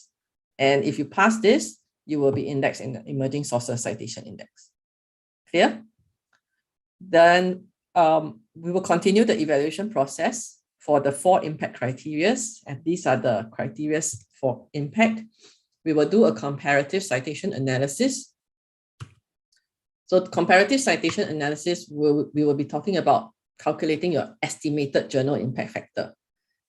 And if you pass this, you will be indexed in the Emerging Sources Citation Index. Clear? Then we will continue the evaluation process for the 4 impact criteria. And these are the criteria for impact. We will do a comparative citation analysis. So comparative citation analysis, we will be talking about calculating your estimated journal impact factor.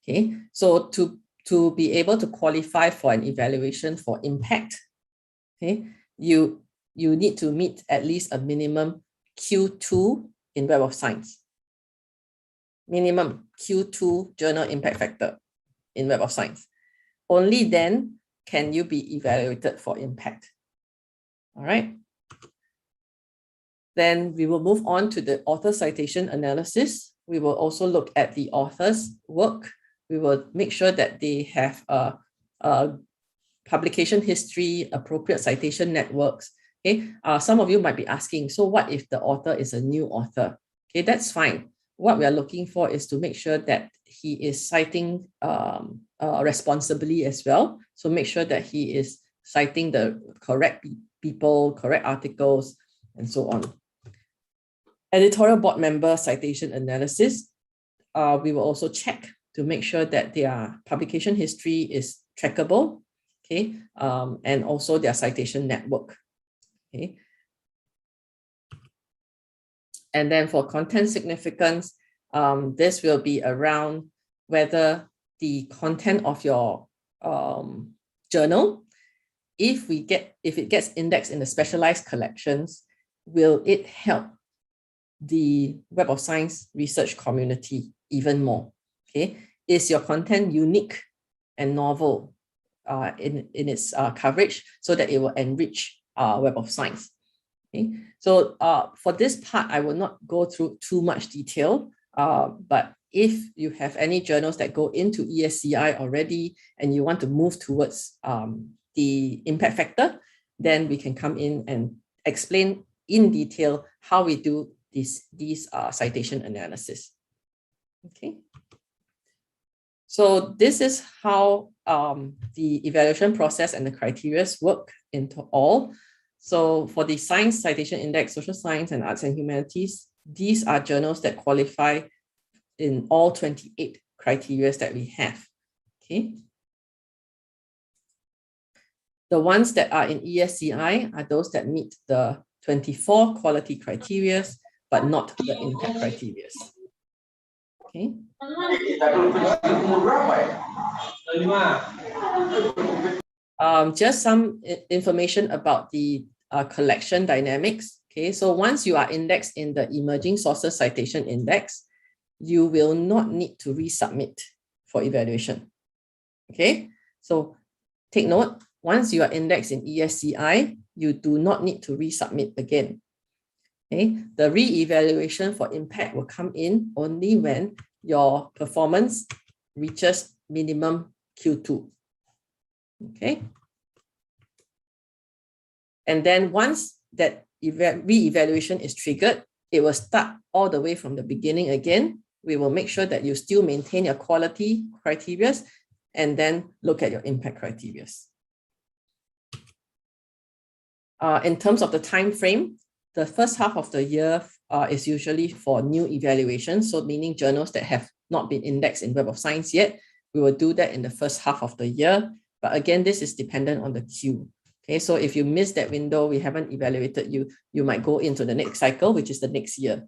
Okay, so to be able to qualify for an evaluation for impact, okay, you need to meet at least a minimum Q2 in Web of Science. Minimum Q2 journal impact factor in Web of Science. Only then can you be evaluated for impact. All right. Then we will move on to the author citation analysis. We will also look at the author's work. We will make sure that they have a publication history, appropriate citation networks. Okay, some of you might be asking, so what if the author is a new author? Okay, that's fine. What we are looking for is to make sure that he is citing responsibly as well. So make sure that he is citing the correct people, correct articles, and so on. Editorial board member citation analysis. We will also check to make sure that their publication history is trackable, okay, and also their citation network, okay. And then for content significance, this will be around whether the content of your journal, if it gets indexed in the specialized collections, will it help the Web of Science research community even more? Okay, is your content unique and novel in its coverage so that it will enrich Web of Science? Okay, so for this part, I will not go through too much detail, but if you have any journals that go into ESCI already and you want to move towards the impact factor, then we can come in and explain in detail how we do these citation analysis. Okay. So this is how the evaluation process and the criteria work into all. So for the Science Citation Index, Social Science and Arts and Humanities, these are journals that qualify in all 28 criteria that we have. Okay. The ones that are in ESCI are those that meet the 24 quality criteria, but not the impact criteria. Okay. Just some information about the collection dynamics. Okay, so once you are indexed in the Emerging Sources Citation Index, you will not need to resubmit for evaluation. Okay, so take note, once you are indexed in ESCI, you do not need to resubmit again. Okay, the re-evaluation for impact will come in only when your performance reaches minimum Q2. Okay. And then once that re-evaluation is triggered, it will start all the way from the beginning again. We will make sure that you still maintain your quality criteria and then look at your impact criteria. In terms of the time frame, the first half of the year is usually for new evaluations. So meaning journals that have not been indexed in Web of Science yet, we will do that in the first half of the year. But again, this is dependent on the queue. Okay, so if you miss that window, we haven't evaluated you, you might go into the next cycle, which is the next year.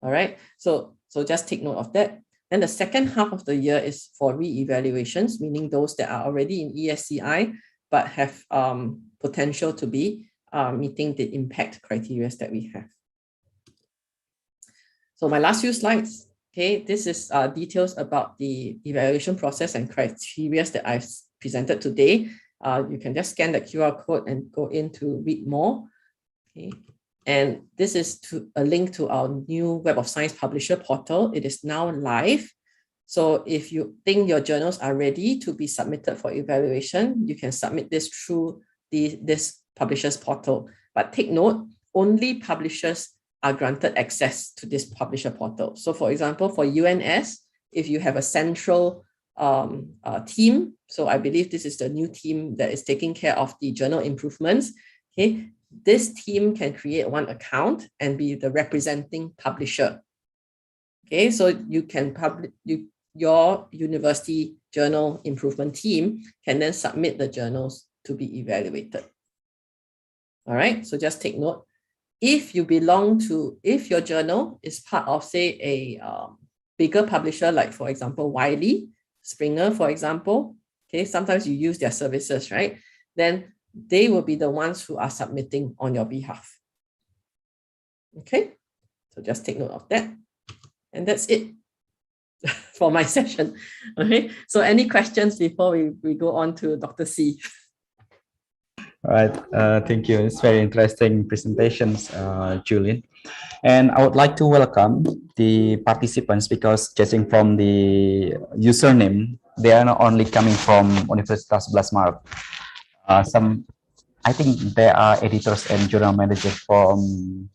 All right, so just take note of that. Then the second half of the year is for re-evaluations, meaning those that are already in ESCI, but have potential to be meeting the impact criteria that we have. So my last few slides, okay, this is details about the evaluation process and criteria that I've presented today. You can just scan the QR code and go in to read more. Okay. And this is a link to our new Web of Science publisher portal. It is now live. So if you think your journals are ready to be submitted for evaluation, you can submit this through this publishers portal. But take note, only publishers are granted access to this publisher portal. So for example, for UNS, if you have a central team, so I believe this is the new team that is taking care of the journal improvements, okay, this team can create one account and be the representing publisher. Okay, so you can your university journal improvement team can then submit the journals to be evaluated. All right, so just take note. If you belong to, if your journal is part of, say, a bigger publisher, like for example, Wiley, Springer, for example, okay, sometimes you use their services, right? Then they will be the ones who are submitting on your behalf. Okay, so just take note of that. And that's it for my session. Okay, so any questions before we go on to Dr. C? All right, thank you. It's very interesting presentations, Julian. And I would like to welcome the participants because judging from the username, they are not only coming from Universitas Blasmar. I think there are editors and journal managers from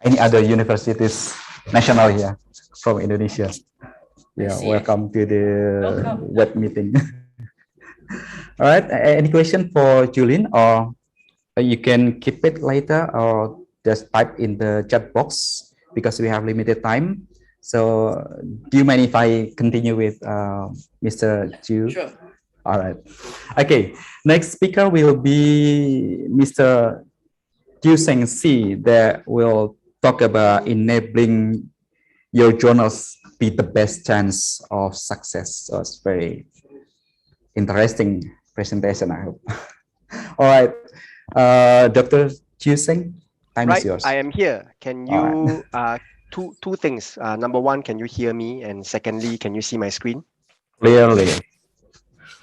any other universities national here from Indonesia. Yeah, welcome to the web meeting. All right, any question for Julian, or you can keep it later or just type in the chat box because we have limited time. So do you mind if I continue with Mr. Chu? Sure. All right. Okay, next speaker will be Mr. Chu Seng Si that will talk about enabling your journals be the best chance of success. So it's very interesting presentation, I hope. All right, Dr. Chu Seng, time is yours. I am here. Can you, two things. Number one, can you hear me? And secondly, can you see my screen? Clearly.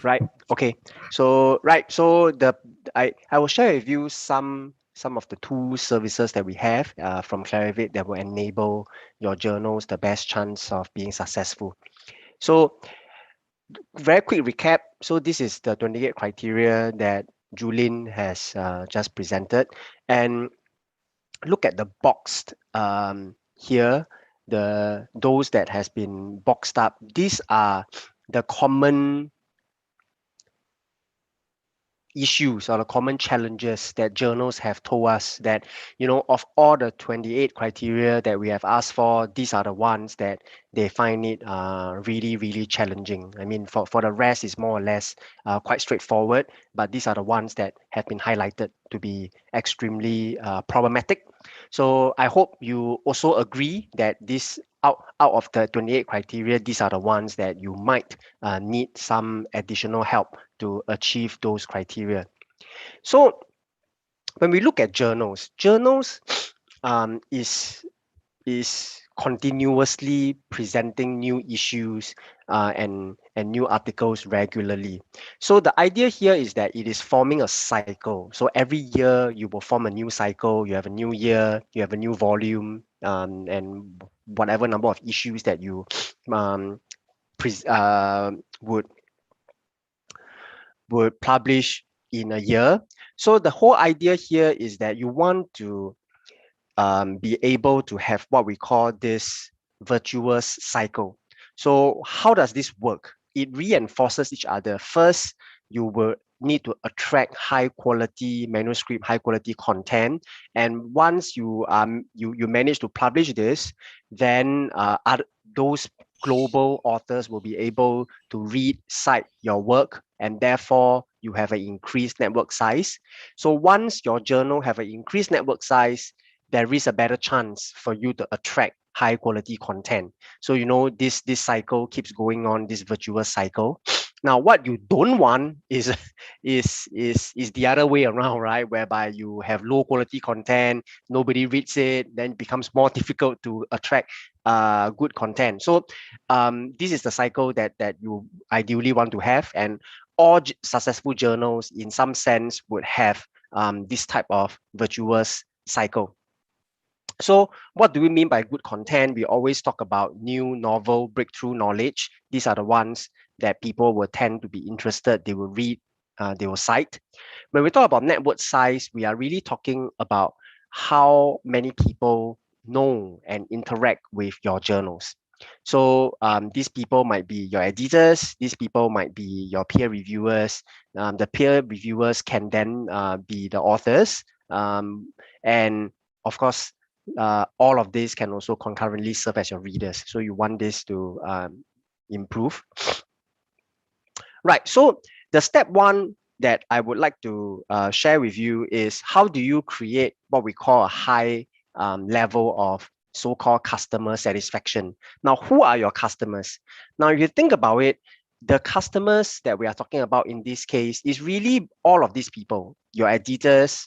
Right. Okay. So I will share with you some of the tools, services that we have from Clarivate that will enable your journals the best chance of being successful. So very quick recap. So this is the 28 criteria that Julian has just presented, and look at the boxed here. Those that has been boxed up. These are the common issues or the common challenges that journals have told us that, you know, of all the 28 criteria that we have asked for, these are the ones that they find it really, really challenging. I mean, for the rest is more or less quite straightforward, but these are the ones that have been highlighted to be extremely problematic. So I hope you also agree that this out of the 28 criteria, these are the ones that you might need some additional help to achieve those criteria. So when we look at journals is continuously presenting new issues and new articles regularly. So the idea here is that it is forming a cycle. So every year you will form a new cycle, you have a new year, you have a new volume, and whatever number of issues that you would publish in a year. So the whole idea here is that you want to be able to have what we call this virtuous cycle. So how does this work? It reinforces each other. First, you will need to attract high quality manuscript, high quality content. And once you you manage to publish this, then those global authors will be able to read, cite your work, and therefore you have an increased network size. So once your journal have an increased network size, there is a better chance for you to attract high quality content. So this cycle keeps going on, this virtuous cycle. Now, what you don't want is the other way around, right? Whereby you have low quality content, nobody reads it, then it becomes more difficult to attract good content. So this is the cycle that you ideally want to have, and all successful journals, in some sense, would have this type of virtuous cycle. So what do we mean by good content? We always talk about new, novel, breakthrough knowledge. These are the ones that people will tend to be interested. They will read, they will cite. When we talk about network size, we are really talking about how many people know and interact with your journals. So these people might be your editors, these people might be your peer reviewers. The peer reviewers can then be the authors. And of course, all of this can also concurrently serve as your readers. So you want this to improve. Right, so the step one that I would like to share with you is how do you create what we call a high level of so-called customer satisfaction. Now, who are your customers? Now, if you think about it, the customers that we are talking about in this case is really all of these people, your editors,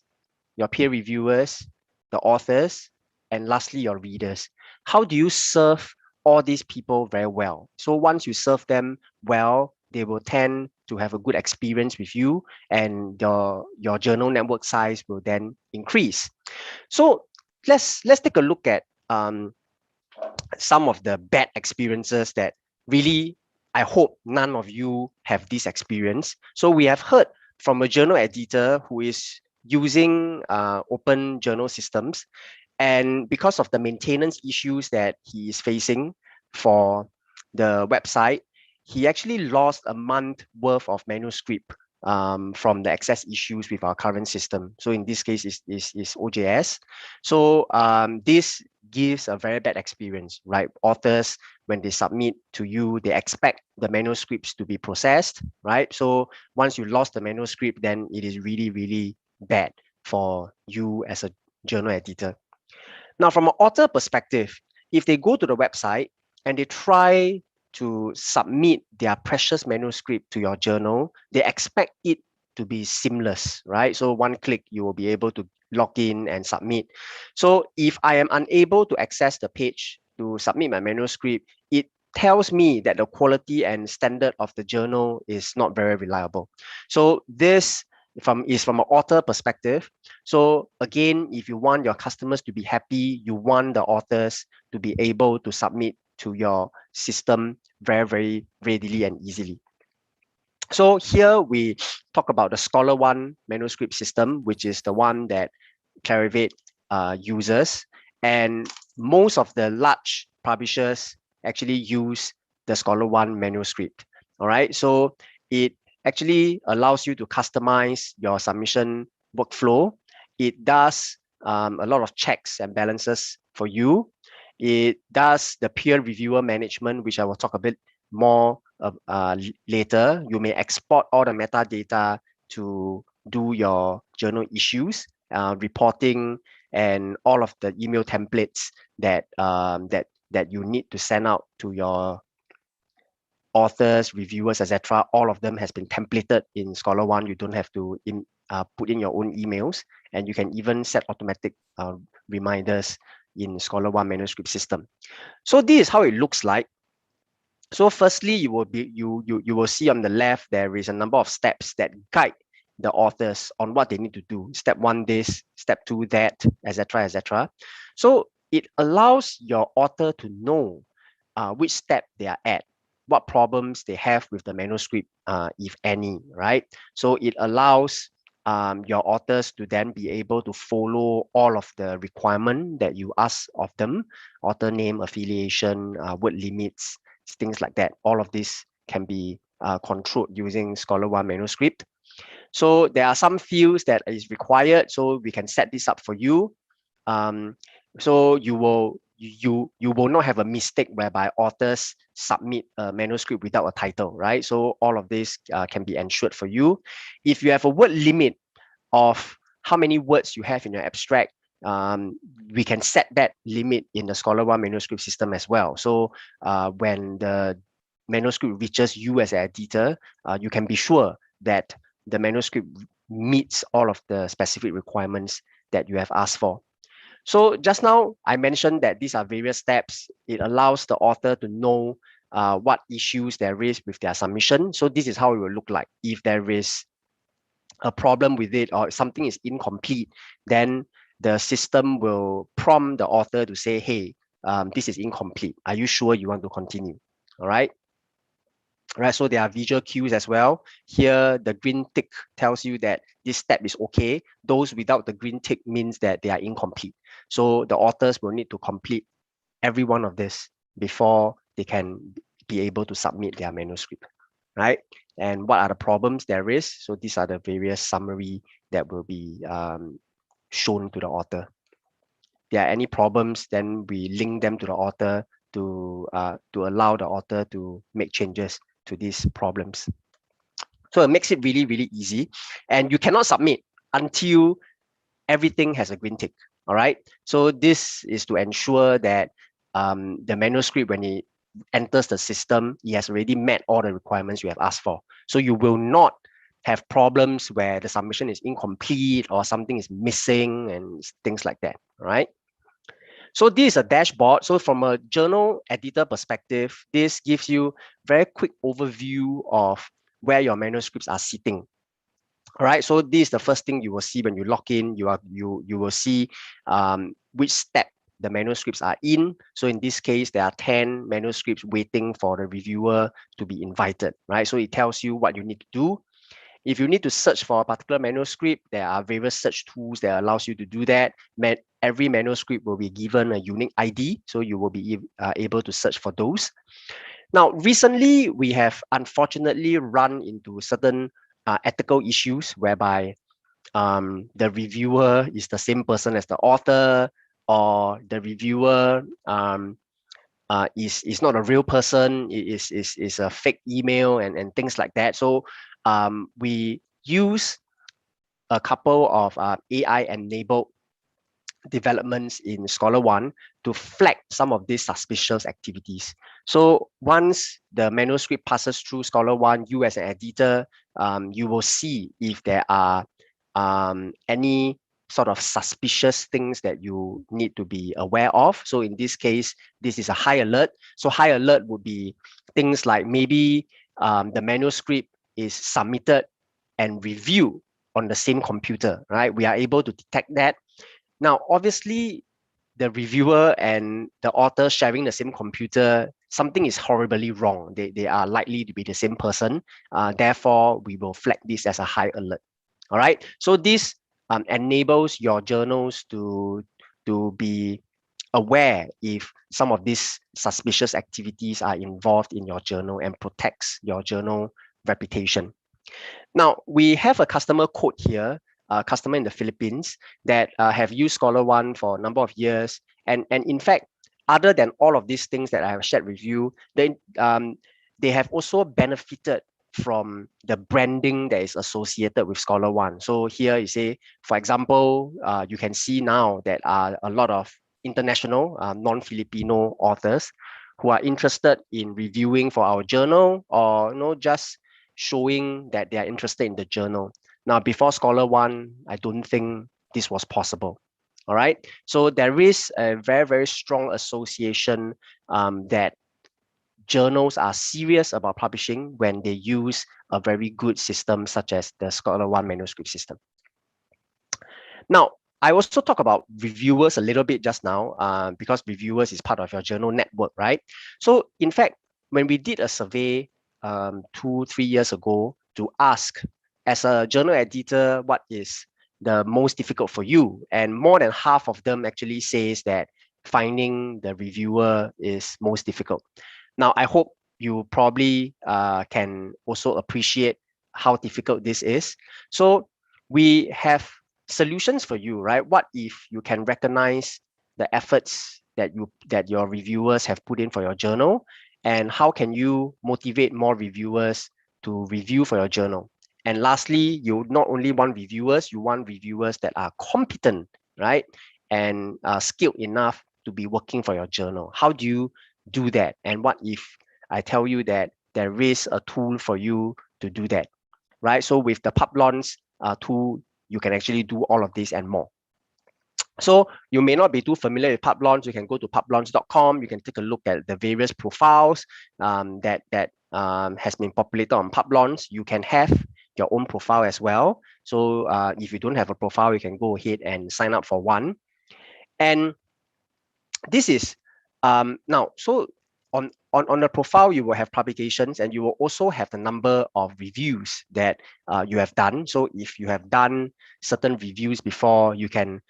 your peer reviewers, the authors, and lastly, your readers. How do you serve all these people very well? So once you serve them well, they will tend to have a good experience with you, and your journal network size will then increase. So let's take a look at some of the bad experiences that really, I hope none of you have this experience. So we have heard from a journal editor who is using open journal systems, and because of the maintenance issues that he is facing for the website, he actually lost a month worth of manuscript from the access issues with our current system. So in this case, is OJS. So this gives a very bad experience, right? Authors, when they submit to you, they expect the manuscripts to be processed, right? So once you lost the manuscript, then it is really, really bad for you as a journal editor. Now, from an author perspective, if they go to the website and they try to submit their precious manuscript to your journal, they expect it to be seamless, right? So one click, you will be able to log in and submit. So if I am unable to access the page to submit my manuscript, it tells me that the quality and standard of the journal is not very reliable. So this is from an author perspective. So again, if you want your customers to be happy, you want the authors to be able to submit to your system very, very readily and easily. So here we talk about the Scholar One manuscript system, which is the one that Clarivate uses. And most of the large publishers actually use the Scholar One manuscript. All right, so it actually allows you to customize your submission workflow. It does a lot of checks and balances for you. It does the peer reviewer management, which I will talk a bit more later. You may export all the metadata to do your journal issues, reporting, and all of the email templates that that you need to send out to your authors, reviewers, etc. All of them has been templated in Scholar One. You don't have to put in your own emails, and you can even set automatic reminders in Scholar One manuscript system. So this is how it looks like. So firstly, you will see on the left there is a number of steps that guide the authors on what they need to do. Step one this, step two that, etc., etc. So it allows your author to know which step they are at, what problems they have with the manuscript, if any, right? So it allows your authors to then be able to follow all of the requirement that you ask of them, author name, affiliation, word limits, things like that. All of this can be controlled using Scholar One Manuscript. So there are some fields that is required, so we can set this up for you. So you will not have a mistake whereby authors submit a manuscript without a title, right? So all of this can be ensured for you. If you have a word limit of how many words you have in your abstract, we can set that limit in the Scholar One manuscript system as well. So when the manuscript reaches you as an editor, you can be sure that the manuscript meets all of the specific requirements that you have asked for. So just now, I mentioned that these are various steps. It allows the author to know what issues there is with their submission. So this is how it will look like. If there is a problem with it or something is incomplete, then the system will prompt the author to say, hey, this is incomplete. Are you sure you want to continue? All right. Right, so there are visual cues as well. Here, the green tick tells you that this step is okay. Those without the green tick means that they are incomplete. So the authors will need to complete every one of this before they can be able to submit their manuscript, right? And what are the problems there is? So these are the various summary that will be shown to the author. If there are any problems, then we link them to the author to allow the author to make changes to these problems. So it makes it really, really easy. And you cannot submit until everything has a green tick. All right. So this is to ensure that the manuscript, when it enters the system, it has already met all the requirements you have asked for. So you will not have problems where the submission is incomplete or something is missing and things like that. All right. So this is a dashboard. So from a journal editor perspective, this gives you very quick overview of where your manuscripts are sitting. All right. So this is the first thing you will see when you log in. You will see which step the manuscripts are in. So in this case, there are 10 manuscripts waiting for the reviewer to be invited. Right. So it tells you what you need to do. If you need to search for a particular manuscript, there are various search tools that allows you to do that. Every manuscript will be given a unique ID, so you will be able to search for those. Now, recently, we have unfortunately run into certain ethical issues whereby the reviewer is the same person as the author, or the reviewer is not a real person, is a fake email and things like that. So we use a couple of AI-enabled developments in Scholar One to flag some of these suspicious activities. So once the manuscript passes through Scholar One, you as an editor, you will see if there are any sort of suspicious things that you need to be aware of. So in this case, this is a high alert. So high alert would be things like maybe the manuscript is submitted and reviewed on the same computer, right? We are able to detect that. Now, obviously, the reviewer and the author sharing the same computer, something is horribly wrong. They are likely to be the same person. Therefore, we will flag this as a high alert. All right. So this enables your journals to be aware if some of these suspicious activities are involved in your journal and protects your journal reputation. Now, we have a customer quote here, a customer in the Philippines that have used Scholar One for a number of years. And in fact, other than all of these things that I have shared with you, they have also benefited from the branding that is associated with Scholar One. So here you say, for example, you can see now that are a lot of international non-Filipino authors who are interested in reviewing for our journal, or just showing that they are interested in the journal. Now, before Scholar One, I don't think this was possible. All right. So there is a very, very strong association that journals are serious about publishing when they use a very good system such as the Scholar One manuscript system. Now, I also talk about reviewers a little bit just now because reviewers is part of your journal network, right? So in fact, when we did a survey 2-3 years ago to ask as a journal editor, what is the most difficult for you? And more than half of them actually says that finding the reviewer is most difficult. Now, I hope you probably can also appreciate how difficult this is. So we have solutions for you, right? What if you can recognize the efforts that your reviewers have put in for your journal, and how can you motivate more reviewers to review for your journal? And lastly, you not only want reviewers, you want reviewers that are competent, right? And skilled enough to be working for your journal. How do you do that? And what if I tell you that there is a tool for you to do that, right? So with the Publons tool, you can actually do all of this and more. So you may not be too familiar with Publons. You can go to publons.com. You can take a look at the various profiles that has been populated on Publons. You can have your own profile as well. So if you don't have a profile, you can go ahead and sign up for one. And this is now, so on the profile, you will have publications, and you will also have the number of reviews that you have done. So if you have done certain reviews before, you can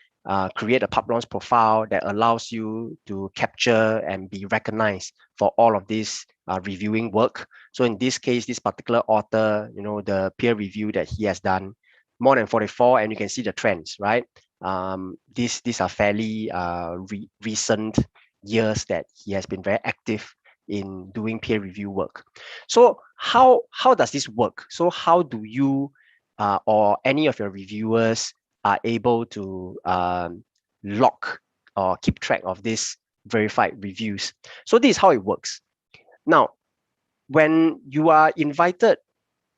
create a Publons profile that allows you to capture and be recognized for all of this reviewing work. So in this case, this particular author, you know, the peer review that he has done, more than 44, and you can see the trends, right? These are fairly recent years that he has been very active in doing peer review work. So how does this work? So how do you or any of your reviewers are able to log or keep track of these verified reviews? So this is how it works. Now, when you are invited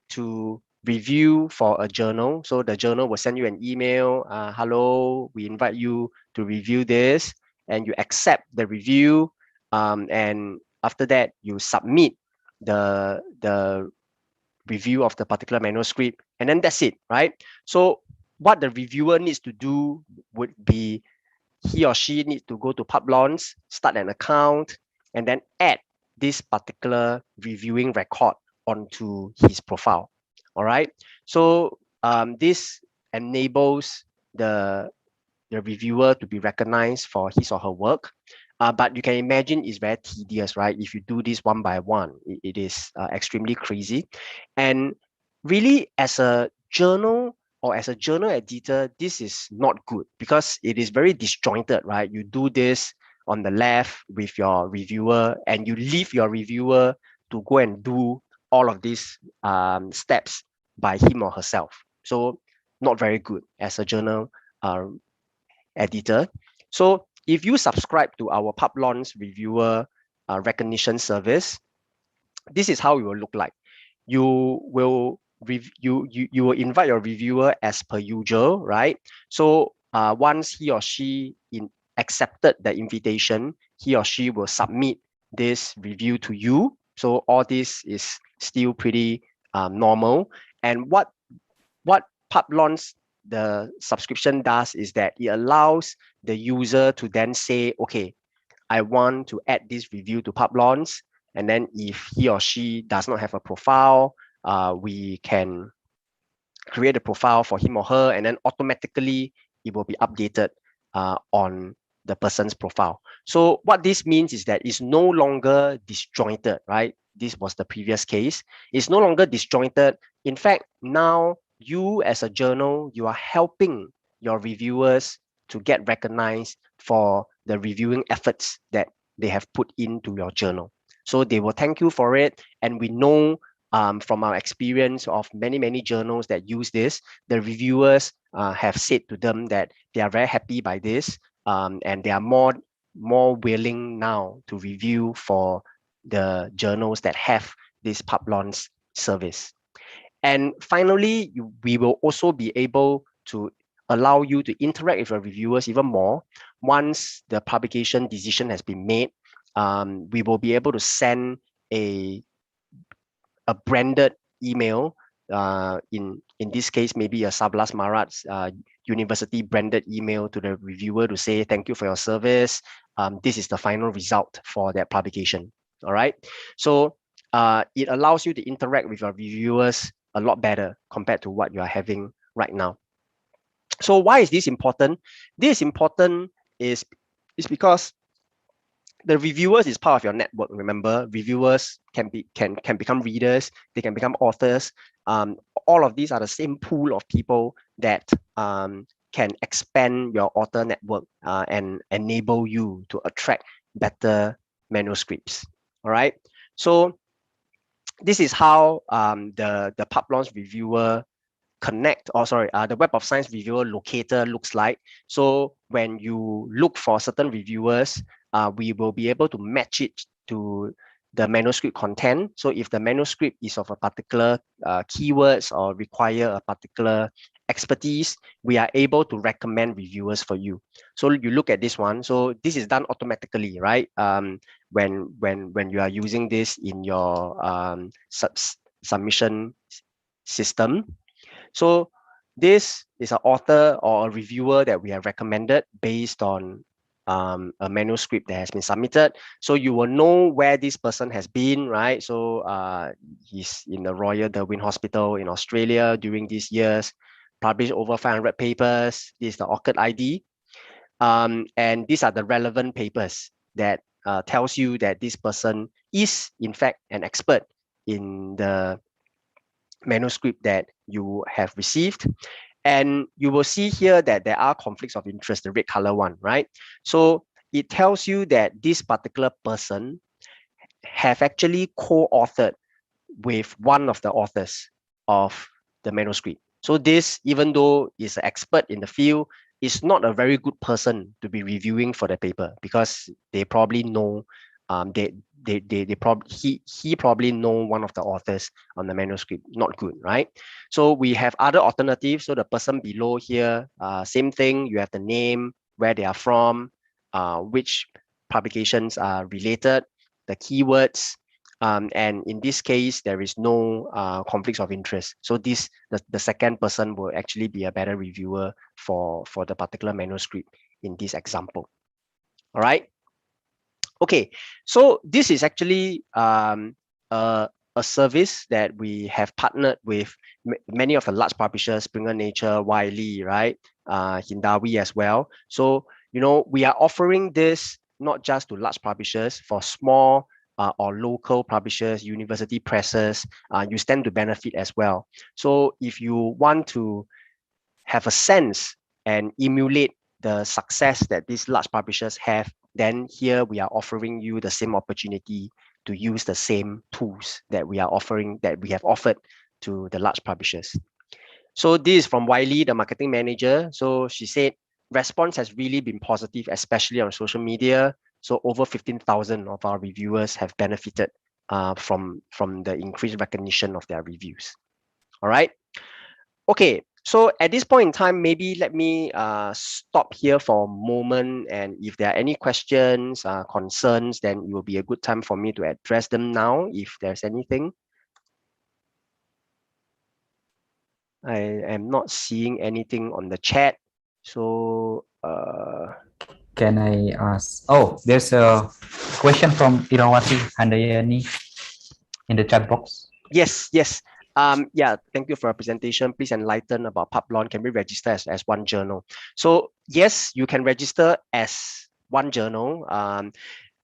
to review for a journal, so the journal will send you an email, hello, we invite you to review this, and you accept the review, and after that you submit the review of the particular manuscript, and then that's it, right? So what the reviewer needs to do would be he or she needs to go to Publons, start an account, and then add this particular reviewing record onto his profile. All right. So this enables the reviewer to be recognized for his or her work. But you can imagine it's very tedious, right? If you do this one by one, it is extremely crazy. And really, as a journal or as a journal editor, this is not good because it is very disjointed, right? You do this on the left with your reviewer, and you leave your reviewer to go and do all of these steps by him or herself. So not very good as a journal editor. So if you subscribe to our Publons reviewer recognition service, this is how it will look like. You will you will invite your reviewer as per usual, right? So once he or she accepted the invitation, he or she will submit this review to you. So all this is still pretty normal. And what Publons, the subscription does is that it allows the user to then say, okay, I want to add this review to Publons. And then if he or she does not have a profile, we can create a profile for him or her, and then automatically it will be updated on the person's profile. So what this means is that it's no longer disjointed, right? This was the previous case. It's no longer disjointed. In fact, now you as a journal, you are helping your reviewers to get recognized for the reviewing efforts that they have put into your journal. So they will thank you for it. And we know from our experience of many journals that use this, the reviewers have said to them that they are very happy by this, and they are more willing now to review for the journals that have this Publons service. And finally, we will also be able to allow you to interact with your reviewers even more. Once the publication decision has been made, we will be able to send a branded email, in this case, maybe a Sablas Marat's university branded email to the reviewer to say, thank you for your service. This is the final result for that publication. All right. So it allows you to interact with your reviewers a lot better compared to what you are having right now. So why is this important? This important is because the reviewers is part of your network. Remember, reviewers can become readers, they can become authors. All of these are the same pool of people that can expand your author network and enable you to attract better manuscripts. All right. So this is how the PubLaunch reviewer connect, or sorry, the Web of Science reviewer locator looks like. So when you look for certain reviewers, we will be able to match it to the manuscript content. So if the manuscript is of a particular keywords or require a particular expertise, we are able to recommend reviewers for you. So you look at this one. So this is done automatically, right? When you are using this in your submission system. So this is an author or a reviewer that we have recommended based on a manuscript that has been submitted. So you will know where this person has been, right? So he's in the Royal Darwin Hospital in Australia during these years, published over 500 papers. This is the ORCID ID. And these are the relevant papers that tells you that this person is in fact an expert in the manuscript that you have received. And you will see here that there are conflicts of interest, the red color one, right? So it tells you that this particular person have actually co-authored with one of the authors of the manuscript. So this, even though is an expert in the field, is not a very good person to be reviewing for the paper, because they probably know he probably know one of the authors on the manuscript. Not good, right? So we have other alternatives. So the person below here, same thing. You have the name, where they are from, which publications are related, the keywords, and in this case there is no conflicts of interest. So this the second person will actually be a better reviewer for the particular manuscript in this example. All right. Okay, so this is actually a service that we have partnered with many of the large publishers, Springer Nature, Wiley, right? Hindawi as well. So, you know, we are offering this not just to large publishers, for small or local publishers, university presses, you stand to benefit as well. So if you want to have a sense and emulate the success that these large publishers have, then here we are offering you the same opportunity to use the same tools that we are offering, that we have offered to the large publishers. So this is from Wiley, the marketing manager. So she said, response has really been positive, especially on social media. So over 15,000 of our reviewers have benefited from the increased recognition of their reviews. All right. Okay, so at this point in time, maybe let me stop here for a moment, and if there are any questions, concerns, then it will be a good time for me to address them now, if there's anything. I am not seeing anything on the chat, so can I ask? Oh, there's a question from Irawati Handayani in the chat box. Yes. Yeah, thank you for your presentation. Please enlighten about PubLaunch. Can we register as one journal? So yes, you can register as one journal.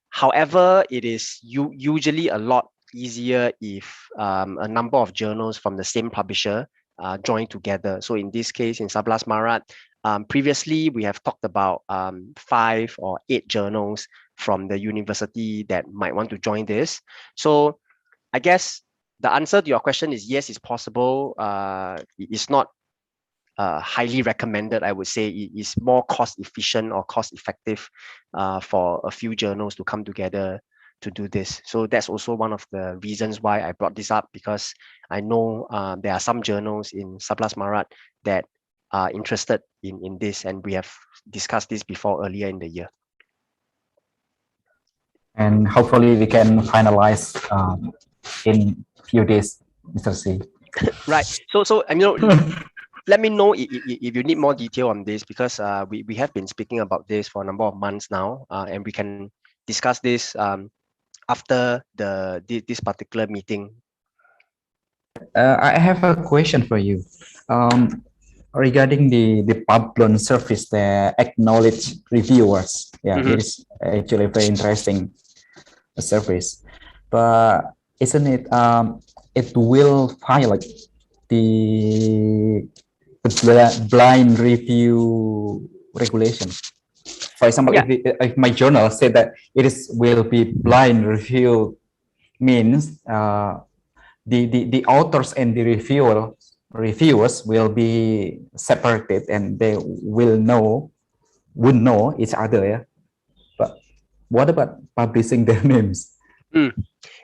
However, it is usually a lot easier if a number of journals from the same publisher join together. So in this case, in Sablas Marat, previously we have talked about 5 or 8 journals from the university that might want to join this. So I guess the answer to your question is yes, it's possible. It's not highly recommended, I would say. It is more cost efficient or cost effective for a few journals to come together to do this. So that's also one of the reasons why I brought this up, because I know there are some journals in Sablas Marat that are interested in this, and we have discussed this before earlier in the year. And hopefully we can finalize in few days, Mr. C. Right. So you know, let me know if you need more detail on this, because we have been speaking about this for a number of months now, and we can discuss this after this particular meeting. I have a question for you. Regarding the Pablon service, the acknowledge reviewers. Yeah, Mhm. it is actually very interesting service, but isn't it? It will violate the blind review regulation. For example, Yeah. if my journal said that it is will be blind review, means the authors and the reviewers will be separated and they will know each other. Yeah, but what about publishing their names? Mm.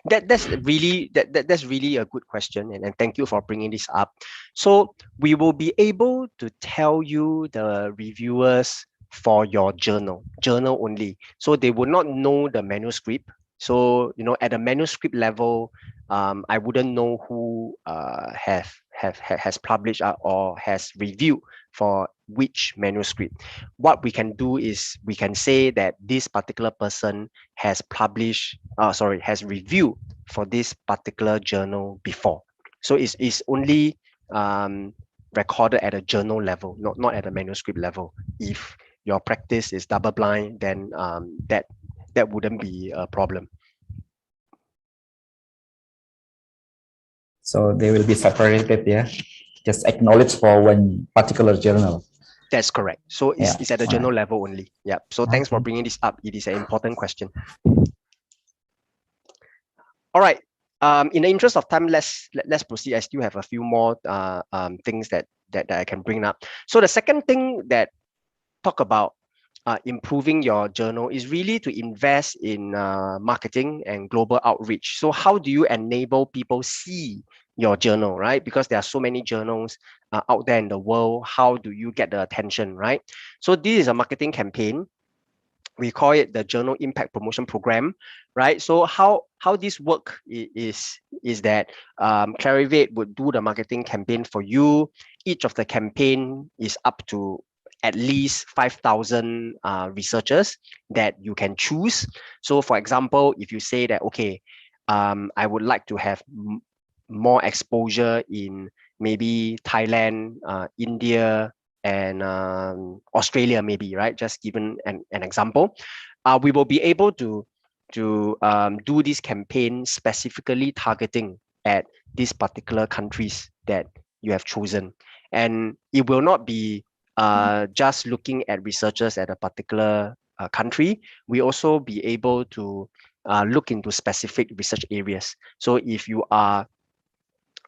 That's really a good question, and thank you for bringing this up. So we will be able to tell you the reviewers for your journal only, so they will not know the manuscript. So at the manuscript level, I wouldn't know who has published or has reviewed for which manuscript. What we can do is we can say that this particular person has has reviewed for this particular journal before. So it's only recorded at a journal level, not at a manuscript level. If your practice is double blind, then that wouldn't be a problem. So they will be separated. Yeah, just acknowledge for one particular journal. That's correct. So it's at the journal level only. Yeah. So thanks for bringing this up. It is an important question. All right. In the interest of time, let's proceed. I still have a few more things that I can bring up. So the second thing that talk about improving your journal is really to invest in marketing and global outreach. So how do you enable people see your journal, right? Because there are so many journals out there in the world. How do you get the attention, right? So this is a marketing campaign. We call it the Journal Impact Promotion Program, right? So how this work is that Clarivate would do the marketing campaign for you. Each of the campaign is up to at least 5,000 researchers that you can choose. So for example, if you say that, okay, I would like to have more exposure in maybe Thailand, India, and Australia, maybe, right? Just given an example, we will be able to do this campaign specifically targeting at these particular countries that you have chosen, and it will not be just looking at researchers at a particular country. We also be able to look into specific research areas. So if you are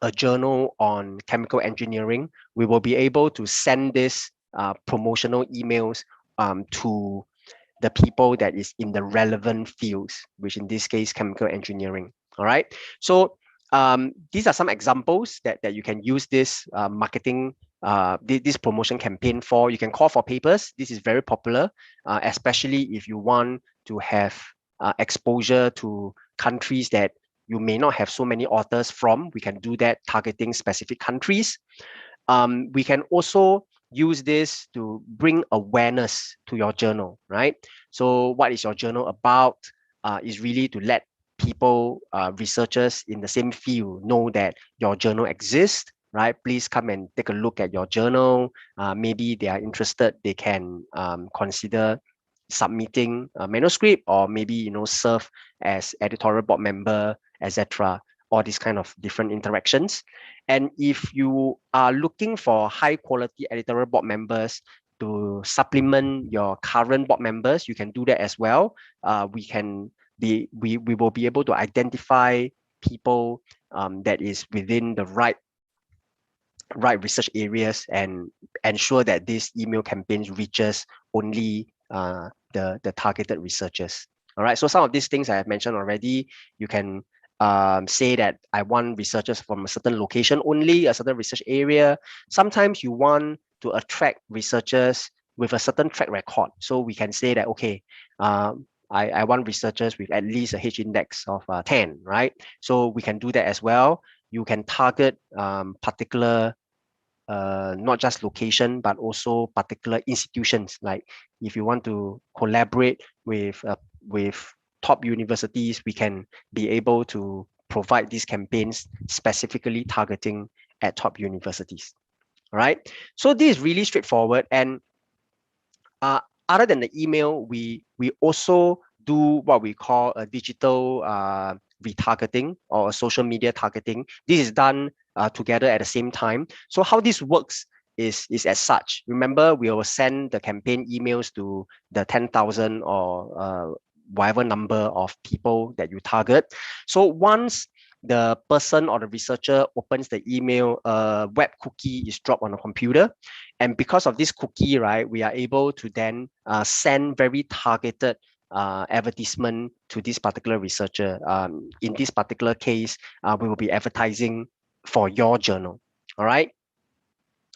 a journal on chemical engineering, we will be able to send this promotional emails to the people that is in the relevant fields, which in this case, chemical engineering. All right. So these are some examples that you can use this marketing, this promotion campaign for. You can call for papers. This is very popular, especially if you want to have exposure to countries that you may not have so many authors from. We can do that targeting specific countries. We can also use this to bring awareness to your journal, right? So what is your journal about is really to let people, researchers in the same field know that your journal exists, right? Please come and take a look at your journal. Maybe they are interested, they can consider submitting a manuscript, or maybe serve as editorial board member, etc. All these kind of different interactions. And if you are looking for high quality editorial board members to supplement your current board members, you can do that as well. We will be able to identify people that is within the right research areas and ensure that this email campaigns reaches only the targeted researchers. All right, so some of these things I have mentioned already. You can say that I want researchers from a certain location only, a certain research area. Sometimes you want to attract researchers with a certain track record. So we can say that, okay, I want researchers with at least a H index of 10, right? So we can do that as well. You can target particular not just location, but also particular institutions. Like if you want to collaborate with top universities, we can be able to provide these campaigns specifically targeting at top universities. All right. So this is really straightforward. And other than the email, we also do what we call a digital retargeting or a social media targeting. This is done together at the same time. So how this works is as such. Remember, we will send the campaign emails to the 10,000 or whatever number of people that you target. So once the person or the researcher opens the email, a web cookie is dropped on a computer. And because of this cookie, right, we are able to then send very targeted advertisement to this particular researcher. In this particular case, we will be advertising for your journal. All right.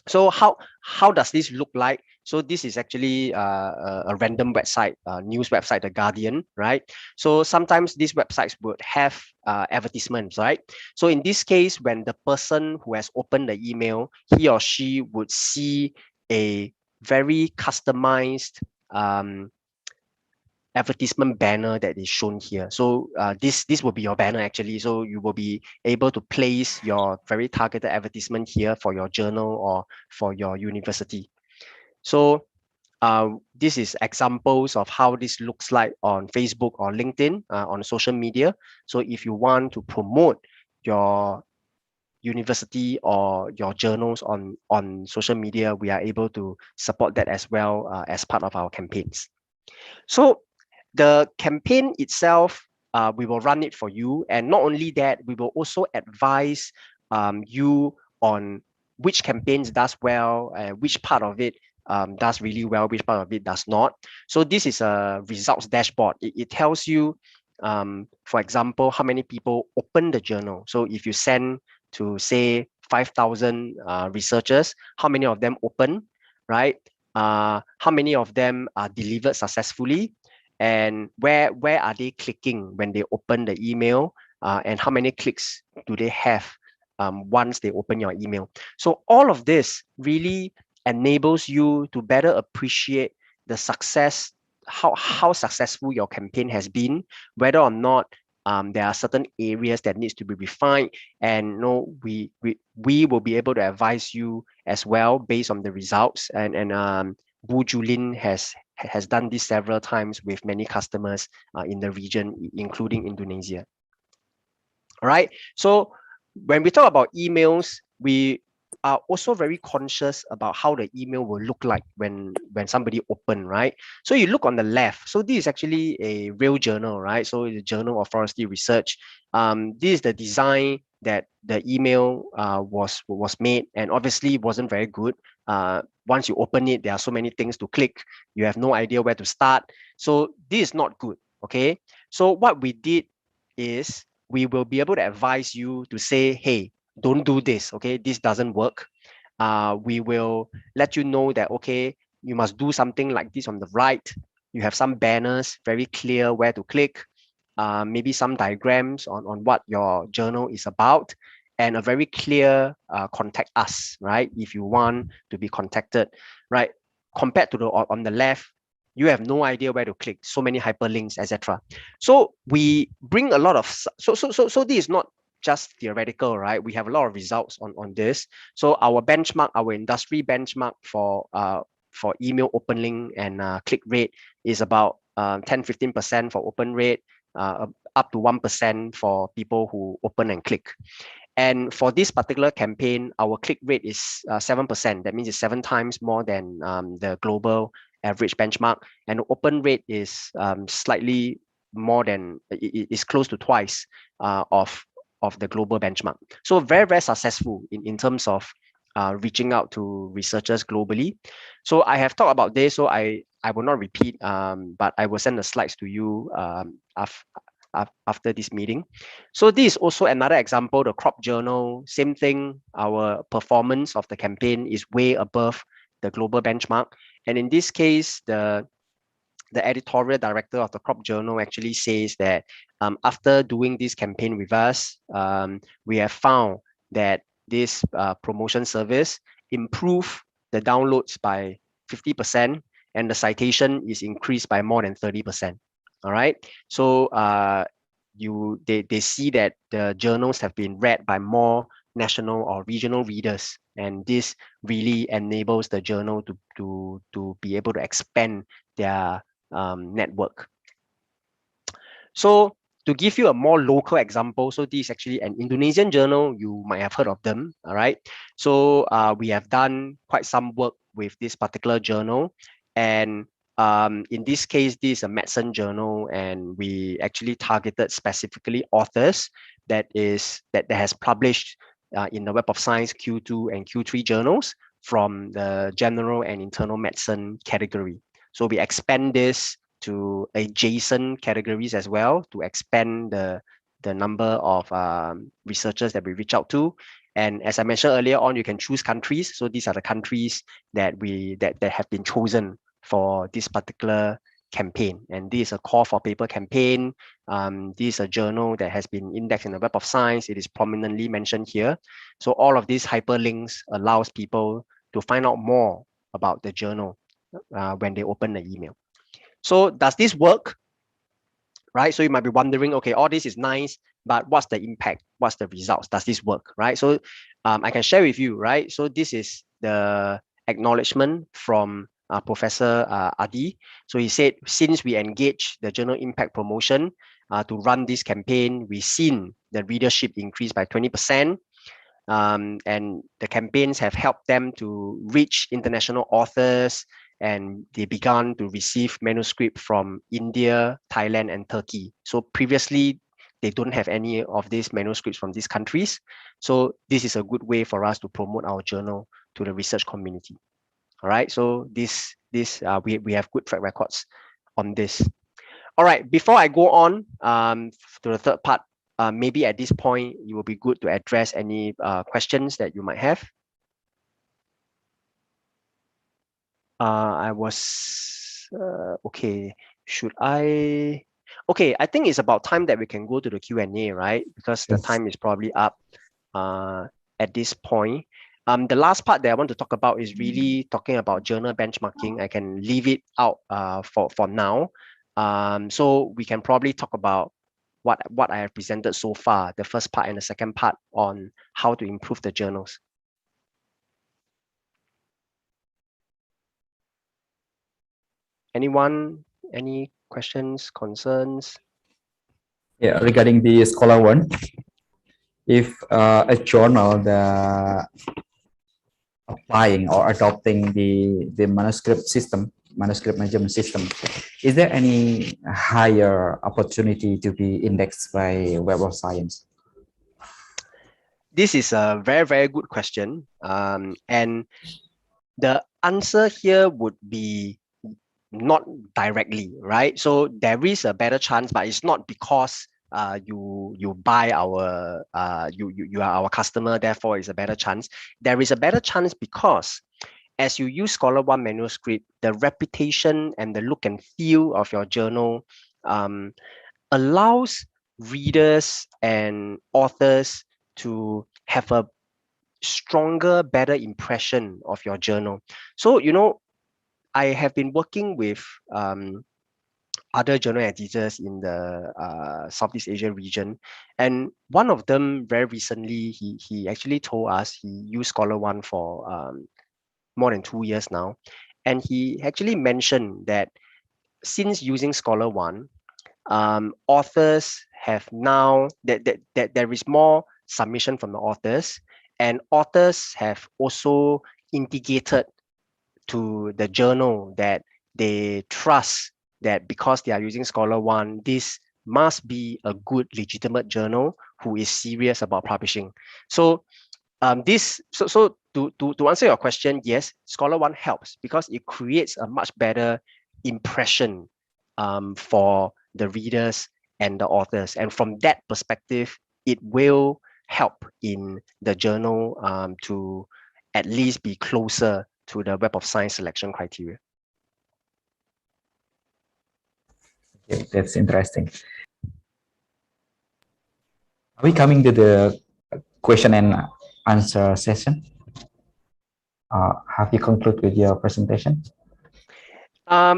So how does this look like? So this is actually a random website, news website, The Guardian, right? So sometimes these websites would have advertisements, right? So in this case, when the person who has opened the email, he or she would see a very customized advertisement banner that is shown here. So this will be your banner actually. So you will be able to place your very targeted advertisement here for your journal or for your university. So this is examples of how this looks like on Facebook or LinkedIn, on social media. So if you want to promote your university or your journals on social media, we are able to support that as well as part of our campaigns. So the campaign itself, we will run it for you. And not only that, we will also advise you on which campaigns does well, which part of it does really well, which part of it does not. So this is a results dashboard. It tells you, for example, how many people open the journal. So if you send to say 5,000 researchers, how many of them open, right? How many of them are delivered successfully? And where are they clicking when they open the email, and how many clicks do they have once they open your email? So all of this really enables you to better appreciate the success, how successful your campaign has been, whether or not there are certain areas that needs to be refined, and we will be able to advise you as well based on the results. And Bu Julin has done this several times with many customers in the region, including Indonesia. All right. So when we talk about emails, we are also very conscious about how the email will look like when somebody open, right? So you look on the left. So this is actually a real journal, right? So the Journal of Forestry Research. This is the design that the email was made, and obviously it wasn't very good. Once you open it, there are so many things to click. You have no idea where to start. So this is not good, okay? So what we did is we will be able to advise you to say, hey, don't do this, okay? This doesn't work. We will let you know that, okay, you must do something like this on the right. You have some banners, very clear where to click, maybe some diagrams on what your journal is about, and a very clear contact us, right? If you want to be contacted, right? Compared to on the left, you have no idea where to click, so many hyperlinks, etc. So we bring a lot of, so this is not just theoretical, right? We have a lot of results on this. So our benchmark, our industry benchmark for email open link and click rate is about 10-15% for open rate, up to 1% for people who open and click. And for this particular campaign, our click rate is 7%. That means it's 7 times more than the global average benchmark. And the open rate is slightly more than, is close to twice of the global benchmark. So very, very successful in terms of reaching out to researchers globally. So I have talked about this, so I will not repeat, but I will send the slides to you after this meeting. So this is also another example, the crop journal, same thing. Our performance of the campaign is way above the global benchmark. And in this case, the editorial director of the crop journal actually says that after doing this campaign with us, we have found that this promotion service improved the downloads by 50%, and the citation is increased by more than 30%. All right. So they see that the journals have been read by more national or regional readers, and this really enables the journal to be able to expand their network. So to give you a more local example, so this is actually an Indonesian journal. You might have heard of them, all right? So we have done quite some work with this particular journal, and in this case, this is a medicine journal, and we actually targeted specifically authors that has published in the Web of Science Q2 and Q3 journals from the general and internal medicine category. So we expand this to adjacent categories as well to expand the number of researchers that we reach out to. And as I mentioned earlier on, you can choose countries. So these are the countries that have been chosen for this particular campaign. And this is a call for paper campaign. This is a journal that has been indexed in the Web of Science. It is prominently mentioned here. So all of these hyperlinks allows people to find out more about the journal when they open the email. So does this work? Right? So you might be wondering, okay, all this is nice, but what's the impact? What's the results? Does this work? Right? So I can share with you, right? So this is the acknowledgement from Professor Adi. So he said, since we engage the journal impact promotion to run this campaign, we've seen the readership increase by 20%. And the campaigns have helped them to reach international authors, and they began to receive manuscript from India, Thailand, and Turkey. So previously, they don't have any of these manuscripts from these countries. So this is a good way for us to promote our journal to the research community. All right, so we have good track records on this. All right, before I go on to the third part, maybe at this point, it will be good to address any questions that you might have. I was okay. Should I? Okay, I think it's about time that we can go to the Q&A, right? Because the time is probably up at this point. The last part that I want to talk about is really talking about journal benchmarking. I can leave it out for now. So we can probably talk about what I have presented so far, the first part and the second part on how to improve the journals. Anyone, any questions, concerns? Yeah, regarding the Scholar one, if a journal applying or adopting the manuscript management system, is there any higher opportunity to be indexed by Web of Science? This is a very, very good question. And the answer here would be not directly, right? So there is a better chance, but it's not because you buy our you are our customer, therefore it's a better chance. There is a better chance because as you use Scholar One manuscript, the reputation and the look and feel of your journal allows readers and authors to have a stronger, better impression of your journal. So, you know, I have been working with other journal editors in the Southeast Asia region, and one of them very recently, he actually told us he used Scholar One for more than 2 years now, and he actually mentioned that since using Scholar One, authors have now that there is more submission from the authors, and authors have also indicated to the journal that they trust that because they are using Scholar One, this must be a good, legitimate journal who is serious about publishing. So to answer your question, yes, Scholar One helps because it creates a much better impression for the readers and the authors. And from that perspective, it will help in the journal to at least be closer to the Web of Science selection criteria. Okay, that's interesting. Are we coming to the question and answer session? Have you concluded with your presentation?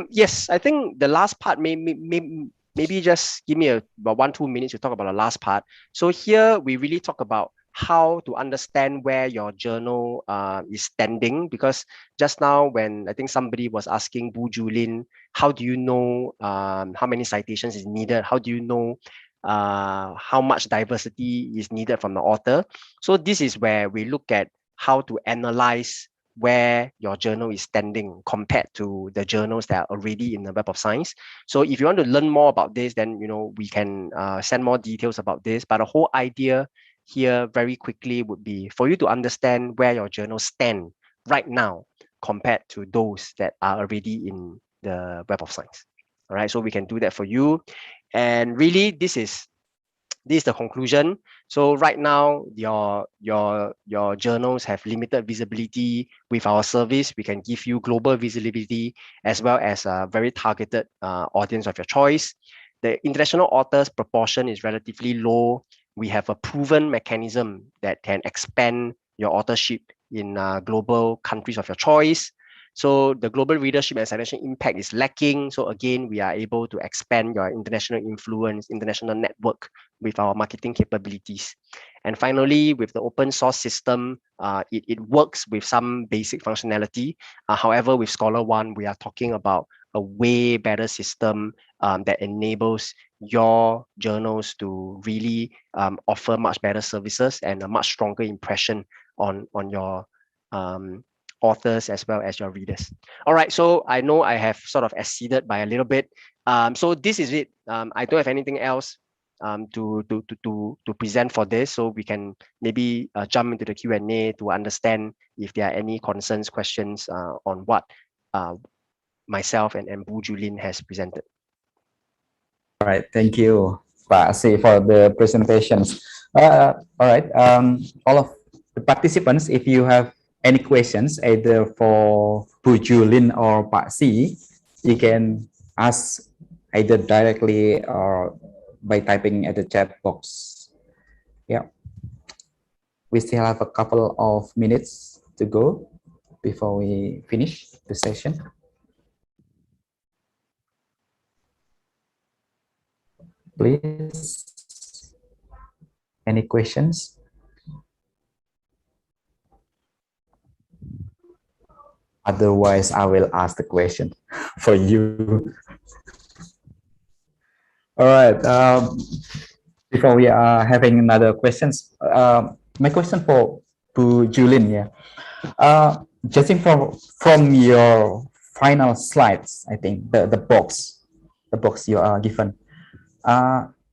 Yes, I think the last part maybe just give me about 1-2 minutes to talk about the last part. So here we really talk about how to understand where your journal is standing, because just now when I think somebody was asking Bu Julin, how do you know how many citations is needed? How do you know how much diversity is needed from the author? So this is where we look at how to analyze where your journal is standing compared to the journals that are already in the Web of Science. So if you want to learn more about this, then we can send more details about this. But the whole idea here very quickly would be for you to understand where your journals stand right now compared to those that are already in the Web of Science. All right, so we can do that for you. And really, this is the conclusion. So right now, your journals have limited visibility. With our service, we can give you global visibility as well as a very targeted audience of your choice. The international authors proportion is relatively low. We have a proven mechanism that can expand your authorship in global countries of your choice. So the global readership and citation impact is lacking. So again, we are able to expand your international influence, international network with our marketing capabilities. And finally, with the open source system, it works with some basic functionality. However, with Scholar One, we are talking about a way better system that enables your journals to really offer much better services and a much stronger impression on your authors as well as your readers. All right, so I know I have sort of exceeded by a little bit. So this is it. I don't have anything else to present for this, so we can maybe jump into the Q&A to understand if there are any concerns, questions on what myself and Bu Julin has presented. All right, thank you, Pak Si, for the presentations. All right, all of the participants, if you have any questions either for Bu Julin or Pak Si, you can ask either directly or by typing at the chat box. Yeah, we still have a couple of minutes to go before we finish the session. Please, any questions? Otherwise, I will ask the question for you. All right. Before we are having another questions, my question for Bu Julin, yeah. Judging from your final slides, I think the box you are given.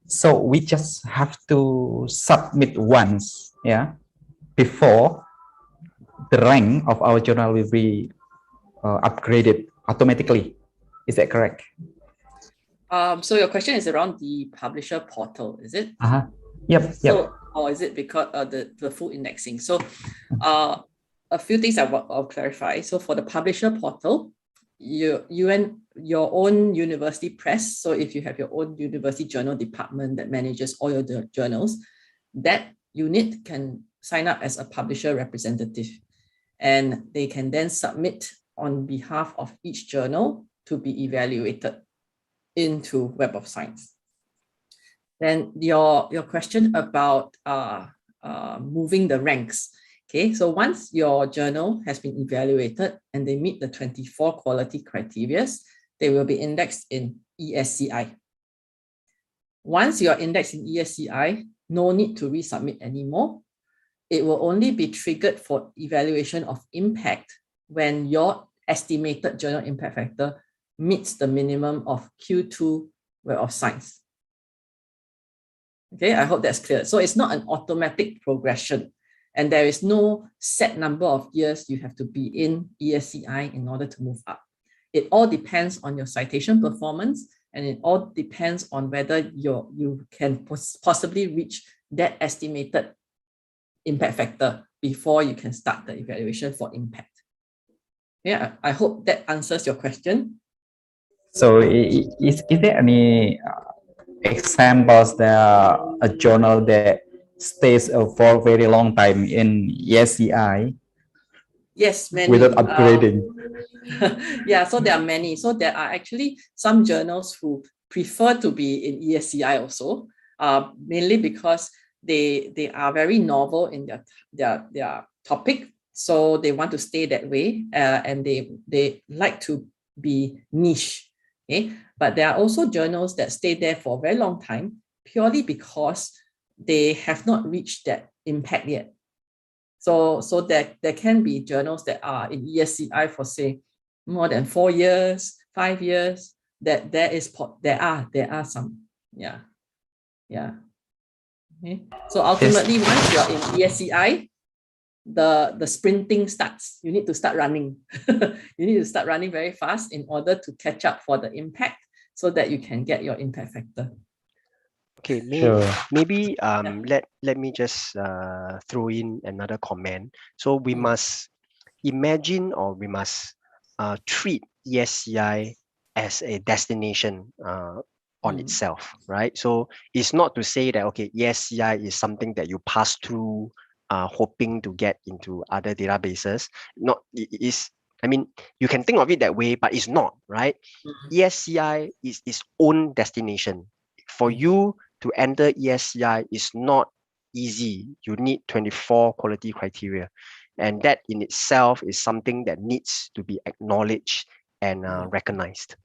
So we just have to submit once, yeah, before the rank of our journal will be upgraded automatically. Is that correct? So your question is around the publisher portal, is it? Yep. So, or is it because the full indexing? So a few things I'll clarify. So for the publisher portal, your own university press, so if you have your own university journal department that manages all your journals, that unit can sign up as a publisher representative, and they can then submit on behalf of each journal to be evaluated into Web of Science. Then your question about moving the ranks. Okay, so once your journal has been evaluated and they meet the 24 quality criteria, they will be indexed in ESCI. Once you're indexed in ESCI, no need to resubmit anymore. It will only be triggered for evaluation of impact when your estimated journal impact factor meets the minimum of Q2 Web of Science. Okay, I hope that's clear. So it's not an automatic progression, and there is no set number of years you have to be in ESCI in order to move up. It all depends on your citation performance, and it all depends on whether you can possibly reach that estimated impact factor before you can start the evaluation for impact. Yeah, I hope that answers your question. So is there any examples that a journal that stays for a very long time in ESCI? Yes, many. Without upgrading. Yeah, so there are many. So there are actually some journals who prefer to be in ESCI also, mainly because they are very novel in their topic. So they want to stay that way, and they like to be niche. Okay, but there are also journals that stay there for a very long time purely because they have not reached that impact yet. So there can be journals that are in ESCI for, say, more than 4 years, 5 years. That there are some. Yeah. Okay. So ultimately, once you're in ESCI, the sprinting starts. You need to start running. You need to start running very fast in order to catch up for the impact, so that you can get your impact factor. Okay, maybe let me just throw in another comment. So we must imagine, or we must treat ESCI as a destination on itself, right? So it's not to say that, okay, ESCI is something that you pass through hoping to get into other databases. Not, it is, I mean, you can think of it that way, but it's not, right? ESCI is its own destination. For you to enter ESCI is not easy. You need 24 quality criteria. And that in itself is something that needs to be acknowledged and recognized.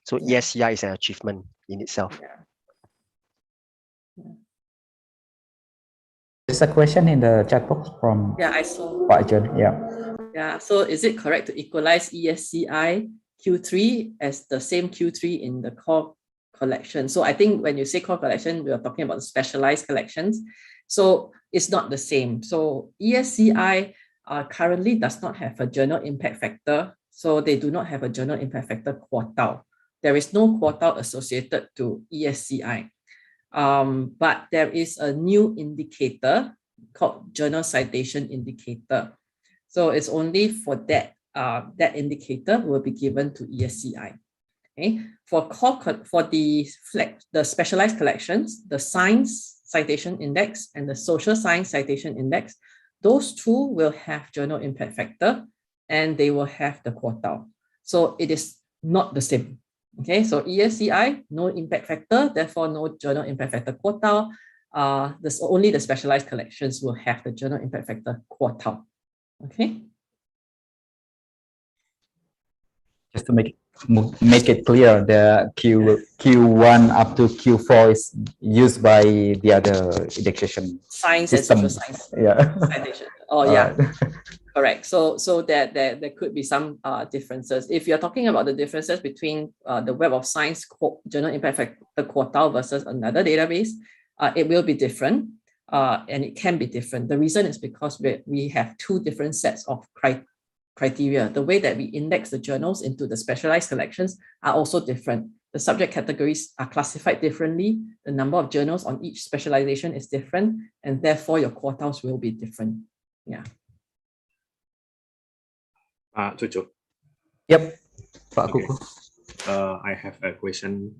So ESCI is an achievement in itself. There's a question in the chat box from I saw. Pak John. Yeah, so is it correct to equalize ESCI Q3 as the same Q3 in the core collection? So I think when you say core collection, we are talking about specialized collections. So it's not the same. So ESCI currently does not have a journal impact factor. So they do not have a journal impact factor quartile. There is no quartile associated to ESCI. But there is a new indicator called journal citation indicator. So it's only for that that indicator will be given to ESCI. Okay, for the specialized collections, the science citation index and the social science citation index, those two will have journal impact factor, and they will have the quartile. So it is not the same. Okay, so ESCI, no impact factor, therefore no journal impact factor quartile. Only the specialized collections will have the journal impact factor quartile. Okay. Just to make it clear, the Q1 up to Q4 is used by the other indexation science system. And social science. Yeah. Citation. Oh, yeah. Correct. So there could be some differences. If you're talking about the differences between the Web of Science journal impact factor quartile versus another database, it will be different, and it can be different. The reason is because we have two different sets of criteria. The way that we index the journals into the specialized collections are also different. The subject categories are classified differently. The number of journals on each specialization is different, and therefore your quartiles will be different. Yeah. Cucu. Yep. Pak Kuku. I have a question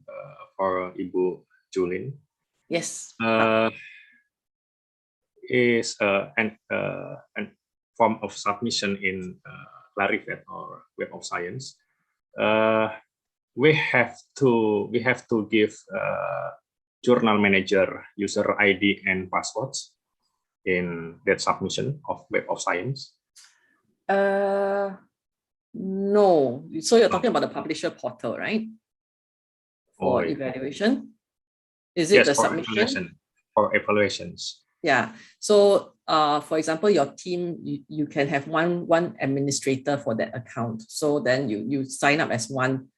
for Ibu Julin. Yes. Is an form of submission in Clarivate or Web of Science, we have to give journal manager user ID and passwords in that submission of Web of Science. No. So you're talking about the publisher portal, right? For evaluation? Is it the submission? For evaluations. Yeah. So for example, your team, you can have one administrator for that account. So then you sign up as one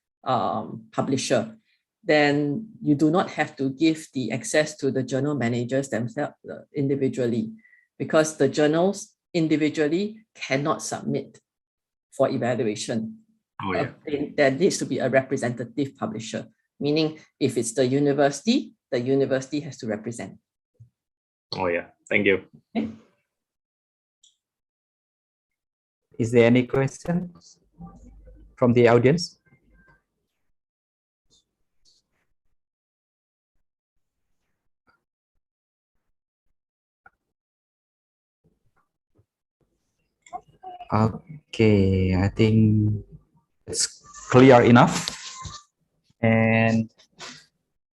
publisher. Then you do not have to give the access to the journal managers themselves individually, because the journals individually cannot submit for evaluation. There needs to be a representative publisher, meaning if it's the university has to represent. Oh yeah, thank you. Okay. Is there any questions from the audience? Okay, I think it's clear enough. And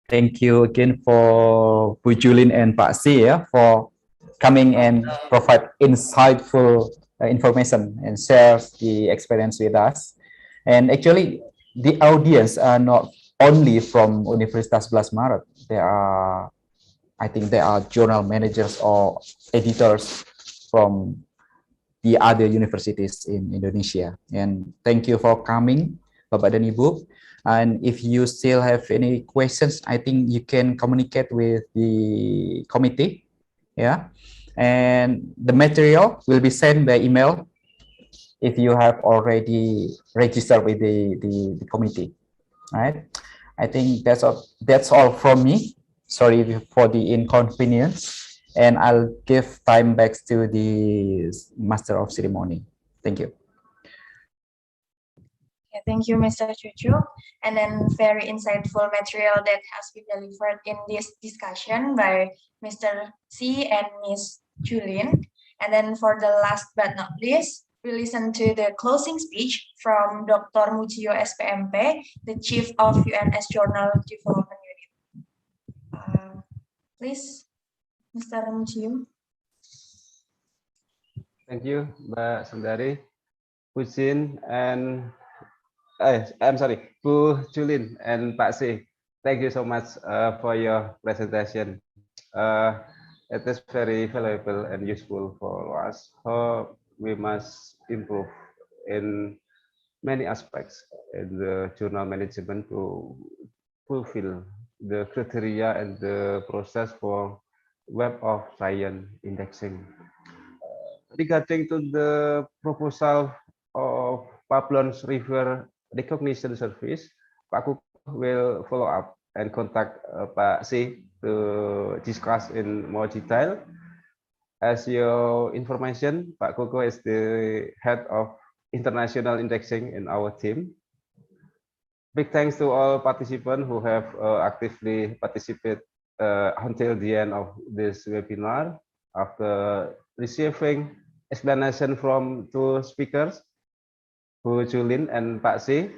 Thank you again for Bu Julin and Pak Si for coming and provide insightful information and share the experience with us. And actually, the audience are not only from Universitas Blas Maret. I think there are journal managers or editors from the other universities in Indonesia. And thank you for coming, Bapak dan Ibu. And if you still have any questions, I think you can communicate with the committee. Yeah. And the material will be sent by email if you have already registered with the committee. Right. I think that's all from me. Sorry for the inconvenience. And I'll give time back to the Master of Ceremony. Thank you. Yeah, thank you, Mr. Cucu. And then very insightful material that has been delivered in this discussion by Mr. C and Ms. Julin. And then for the last but not least, we listen to the closing speech from Dr. Mujio SPMP, the Chief of UNS Journal Development Unit. Please, Mr. Mujio. Thank you, Mbak Sundari, Pusin, and I'm sorry, Bu Julin and Pak Si. Thank you so much for your presentation. It is very valuable and useful for us. We must improve in many aspects in the journal management to fulfill the criteria and the process for Web of Science indexing. Regarding to the proposal of Pablon's River Recognition Service, Pak Kuku will follow up and contact Pak Si to discuss in more detail. As your information, Pak Kuku is the head of international indexing in our team. Big thanks to all participants who have actively participated until the end of this webinar. After receiving explanation from two speakers, Bu Julin and Pak Si,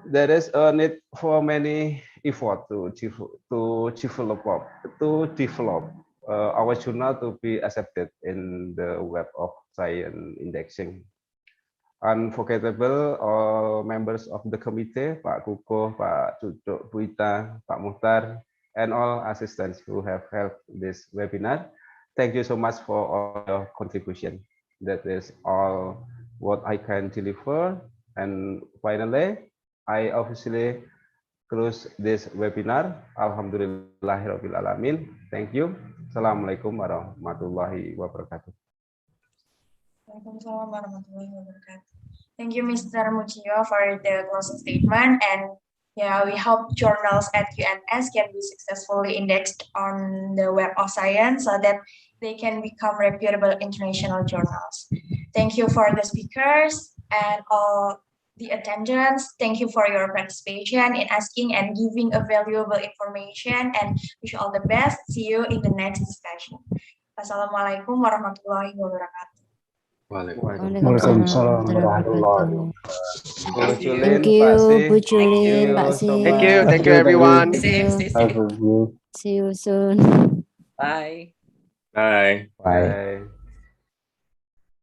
there is a need for many effort to develop our journal to be accepted in the Web of Science indexing. Unforgettable all members of the committee, Pak Kuko, Pak Cucuk, Bu Ita, Pak Muhtar, and all assistants who have helped this webinar. Thank you so much for all your contribution. That is all what I can deliver. And finally, I officially close this webinar. Alhamdulillahirabbil alamin. Thank you. Assalamualaikum warahmatullahi wabarakatuh. Waalaikumsalam warahmatullahi wabarakatuh. Thank you, Mr. Mujio, for the closing statement. And yeah, we hope journals at UNS can be successfully indexed on the Web of Science so that they can become reputable international journals. Thank you for the speakers and all the attendants. Thank you for your participation in asking and giving a valuable information, and wish you all the best. See you in the next discussion. Wassalamualaikum warahmatullahi wabarakatuh. Waalaikumsalam warahmatullahi wabarakatuh. Thank you, Bu Julin, Pak Si. Thank you, everyone. Stay safe. See you soon. Bye. Bye. Bye.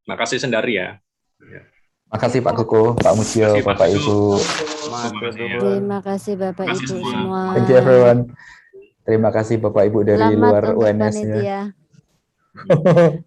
Makasih Sendari ya. Makasih Pak Kuku, Pak Mujio, Bapak Ibu. Terima kasih Bapak Ibu semua. Thank you everyone. Terima kasih Bapak Ibu dari Selamat luar untuk UNS-nya. panitia.